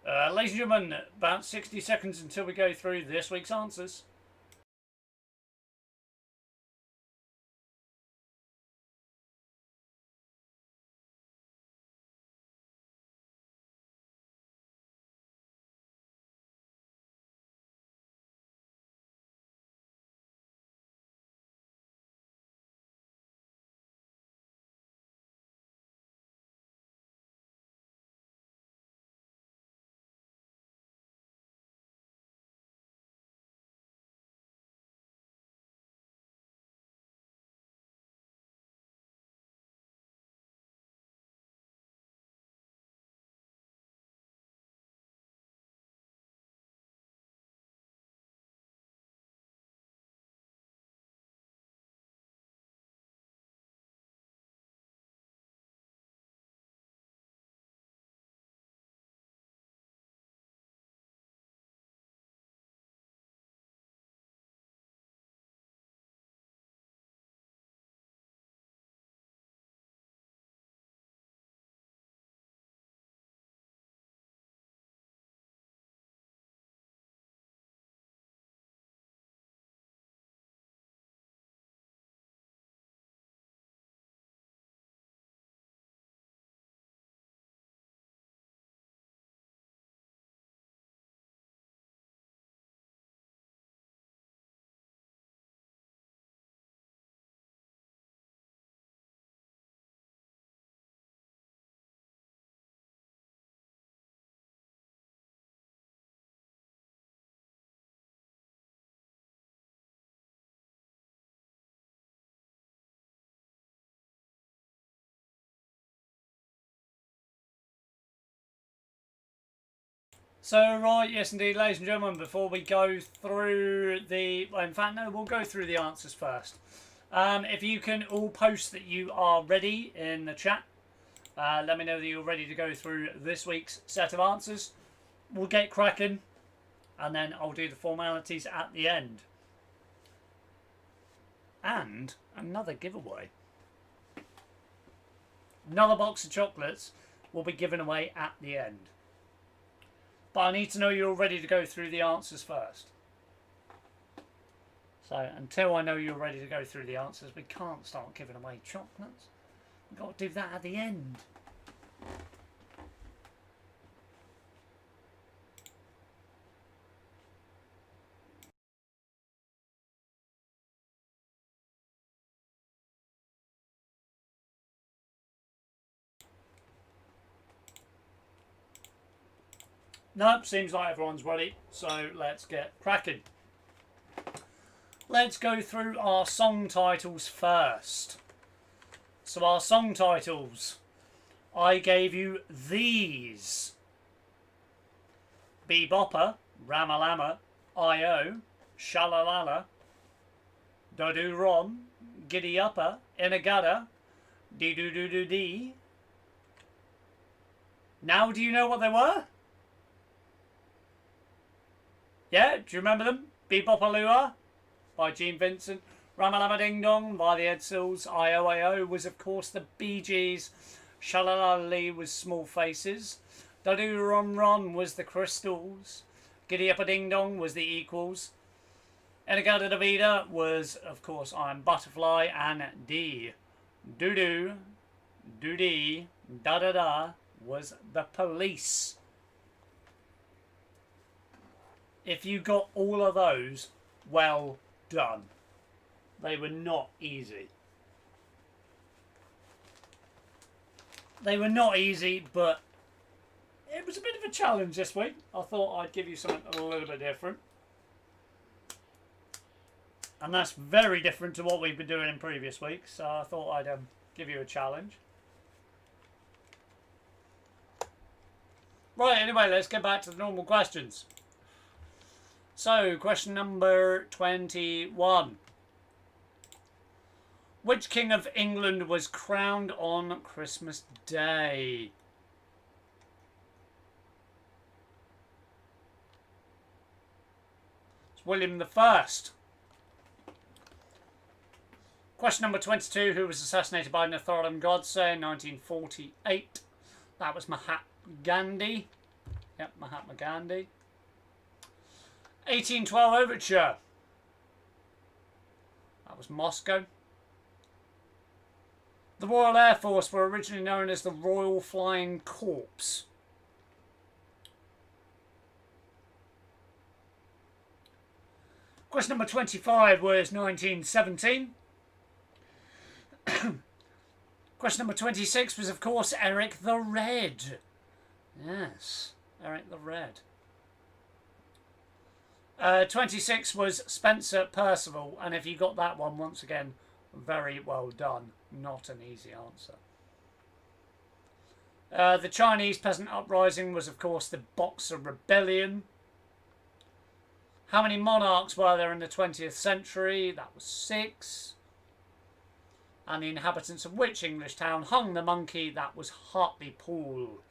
Ladies and gentlemen, about 60 seconds until we go through this week's answers. So, right, yes indeed, ladies and gentlemen, before we go through the... Well, in fact, no, we'll go through the answers first. If you can all post that you are ready in the chat, let me know that you're ready to go through this week's set of answers. We'll get cracking, and then I'll do the formalities at the end. And another giveaway. Another box of chocolates will be given away at the end. But I need to know you're ready to go through the answers first. So until I know you're ready to go through the answers, we can't start giving away chocolates. We've got to do that at the end. Nope, seems like everyone's ready, so let's get cracking. Let's go through our song titles first. So our song titles, I gave you these: Bebopper, Ramalama, I.O., Shalalala, Dodoo Rom, Giddy Upper, Inagada, Dee Doo Doo Doo Dee. Now do you know what they were? Yeah, do you remember them? Bebopalua by Gene Vincent, Ramalama Ding Dong by the Edsels, I.O. was of course the Bee Gees, Shalalali was Small Faces, Dadu Ron Ron was the Crystals, Giddy Up a Ding Dong was the Equals, Enagada Davida was of course I'm Butterfly, and D Doo Doo Doo Dee Da Da Da was the Police. If you got all of those, well done. They were not easy. They were not easy, but it was a bit of a challenge this week. I thought I'd give you something a little bit different. And that's very different to what we've been doing in previous weeks, so I thought I'd give you a challenge. Right, anyway, let's get back to the normal questions. So, question number 21. Which King of England was crowned on Christmas Day? It's William I. Question number 22. Who was assassinated by Natharam Godse in 1948? That was Mahatma Gandhi. Yep, Mahatma Gandhi. 1812 Overture. That was Moscow. The Royal Air Force were originally known as the Royal Flying Corps. Question number 25 was 1917. Question number 26 was, of course, Eric the Red. Yes, Eric the Red. 26 was Spencer Percival, and if you got that one, once again, very well done. Not an easy answer. The Chinese Peasant Uprising was, of course, the Boxer Rebellion. How many monarchs were there in the 20th century? That was 6. And the inhabitants of which English town hung the monkey? That was Hartlepool.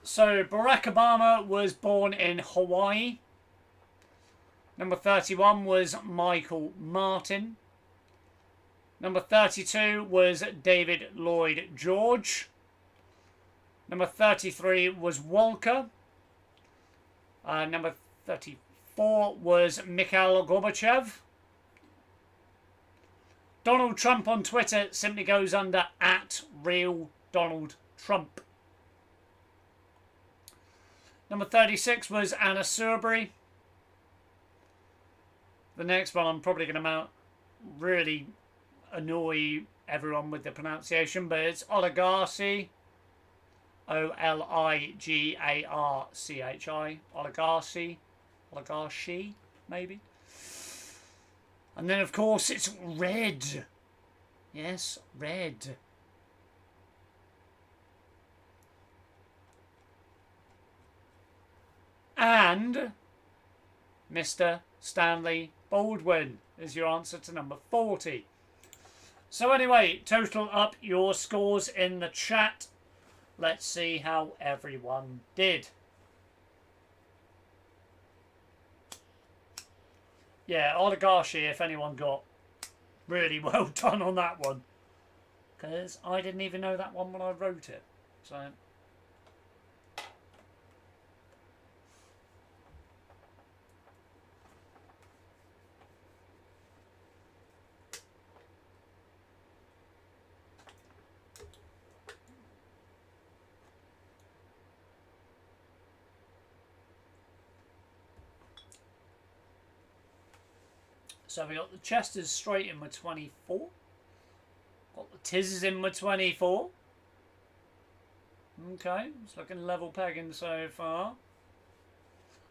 So, Barack Obama was born in Hawaii. Number 31 was Michael Martin. Number 32 was David Lloyd George. Number 33 was Walker. Number 34 was Mikhail Gorbachev. Donald Trump on Twitter simply goes under @RealDonaldTrump. Number 36 was Anna Soubry. The next one I'm probably going to really annoy everyone with the pronunciation, but it's oligarchy. O-L-I-G-A-R-C-H-I. Oligarchy. Oligarchy, maybe. And then, of course, it's red. Yes, red. And Mr. Stanley Baldwin is your answer to number 40. So anyway, total up your scores in the chat. Let's see how everyone did. Yeah, oligarchy, if anyone got really well done on that one. Because I didn't even know that one when I wrote it. So... So we got the Chesters straight in with 24. Got the Tizzes in with 24. Okay, it's looking level pegging so far.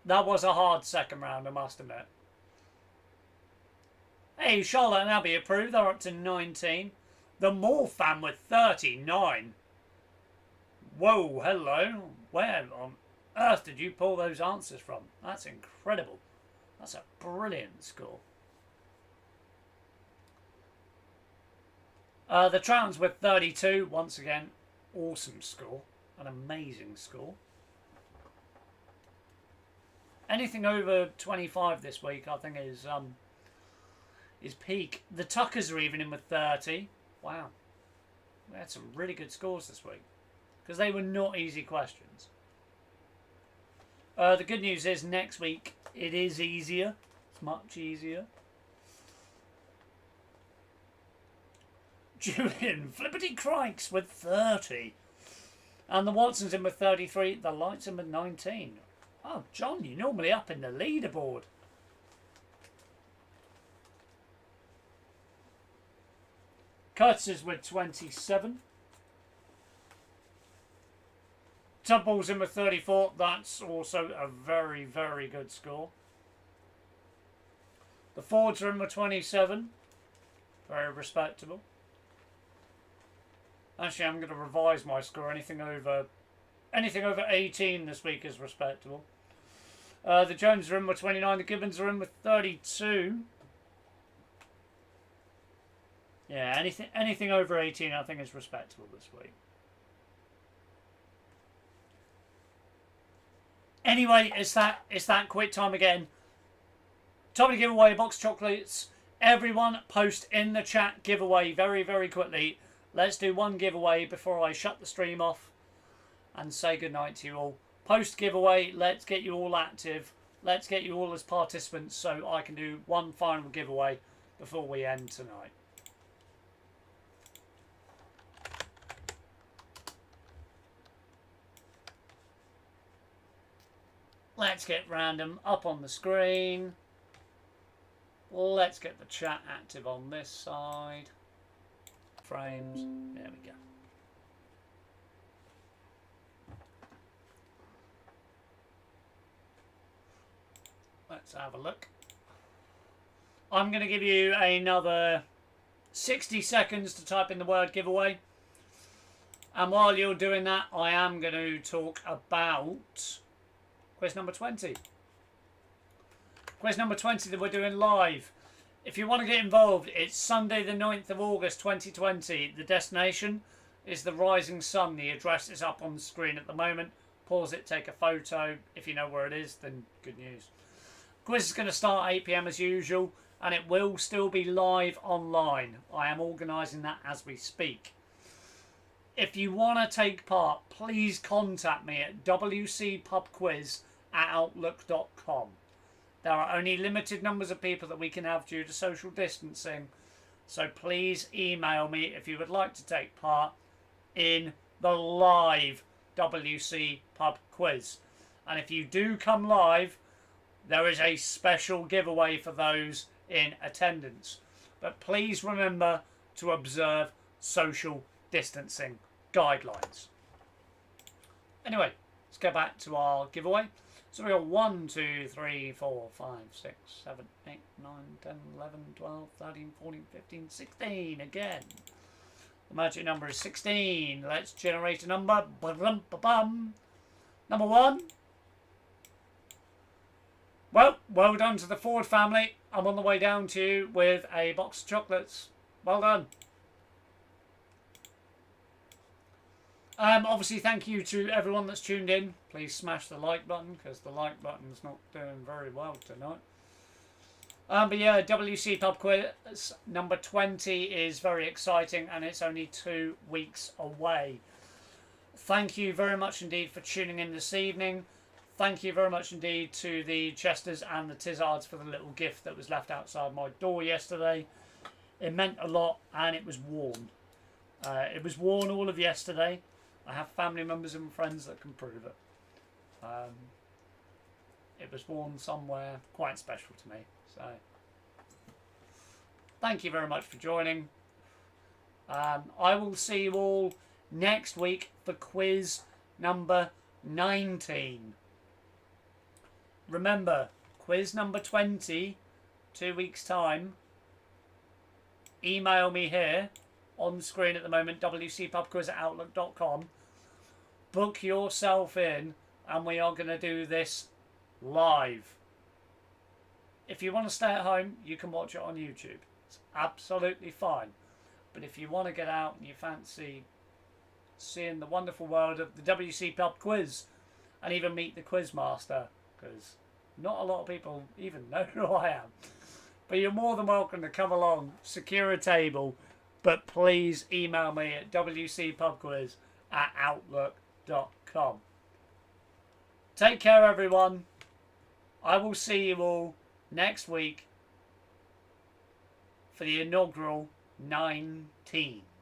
That was a hard second round, I must admit. Hey, Charlotte and Abby approved. They're up to 19. The Moore fan with 39. Whoa, hello. Where on earth did you pull those answers from? That's incredible. That's a brilliant score. The Trans with 32, once again, awesome score, an amazing score. Anything over 25 this week, I think, is peak. The Tuckers are even in with 30. Wow, we had some really good scores this week because they were not easy questions. The good news is next week it is easier. It's much easier. Julian, Flippity Crikes with 30. And the Watson's in with 33. The Light's in with 19. Oh, John, you're normally up in the leaderboard. Curtis is with 27. Tubble's in with 34. That's also a very, very good score. The Fords are in with 27. Very respectable. Actually, I'm going to revise my score. Anything over 18 this week is respectable. The Jones are in with 29. The Gibbons are in with 32. Yeah, anything over 18 I think is respectable this week. Anyway, it's that quick time again. Time to give away a box of chocolates. Everyone post in the chat giveaway very, very quickly. Let's do one giveaway before I shut the stream off. and say goodnight to you all. Post giveaway, let's get you all active. Let's get you all as participants so I can do one final giveaway before we end tonight. Let's get random up on the screen. Let's get the chat active on this side. Frames. There we go. Let's have a look. I'm going to give you another 60 seconds to type in the word giveaway. And while you're doing that, I am going to talk about quiz number 20. Quiz number 20 that we're doing live. If you want to get involved, it's Sunday the 9th of August 2020. The destination is the Rising Sun. The address is up on the screen at the moment. Pause it, take a photo. If you know where it is, then good news. Quiz is going to start 8 PM as usual, and it will still be live online. I am organising that as we speak. If you want to take part, please contact me at WCPUBQUIZ@outlook.com. There are only limited numbers of people that we can have due to social distancing, so please email me if you would like to take part in the live WC Pub Quiz. And if you do come live, there is a special giveaway for those in attendance. But please remember to observe social distancing guidelines. Anyway, let's go back to our giveaway. So we got 1, 2, 3, 4, 5, 6, 7, 8, 9, 10, 11, 12, 13, 14, 15, 16 again. The magic number is 16. Let's generate a number. Ba-dum-ba-bum. Number 1. Well done to the Ford family. I'm on the way down to you with a box of chocolates. Well done. Obviously, thank you to everyone that's tuned in. Please smash the like button, because the like button's not doing very well tonight. But yeah, WC Pub Quiz number 20 is very exciting, and it's only 2 weeks away. Thank you very much indeed for tuning in this evening. Thank you very much indeed to the Chesters and the Tizards for the little gift that was left outside my door yesterday. It meant a lot, and it was worn. It was worn all of yesterday. I have family members and friends that can prove it. It was worn somewhere quite special to me. So, thank you very much for joining. I will see you all next week for quiz number 19. Remember, quiz number 20, 2 weeks' time. Email me here on the screen at the moment, wcpubquiz@outlook.com. Book yourself in, and we are going to do this live. If you want to stay at home, you can watch it on YouTube. It's absolutely fine. But if you want to get out and you fancy seeing the wonderful world of the WC Pub Quiz and even meet the quiz master, because not a lot of people even know who I am, but you're more than welcome to come along, secure a table, but please email me at wcpubquiz@outlook.com. Take care, everyone. I will see you all next week for the inaugural 19.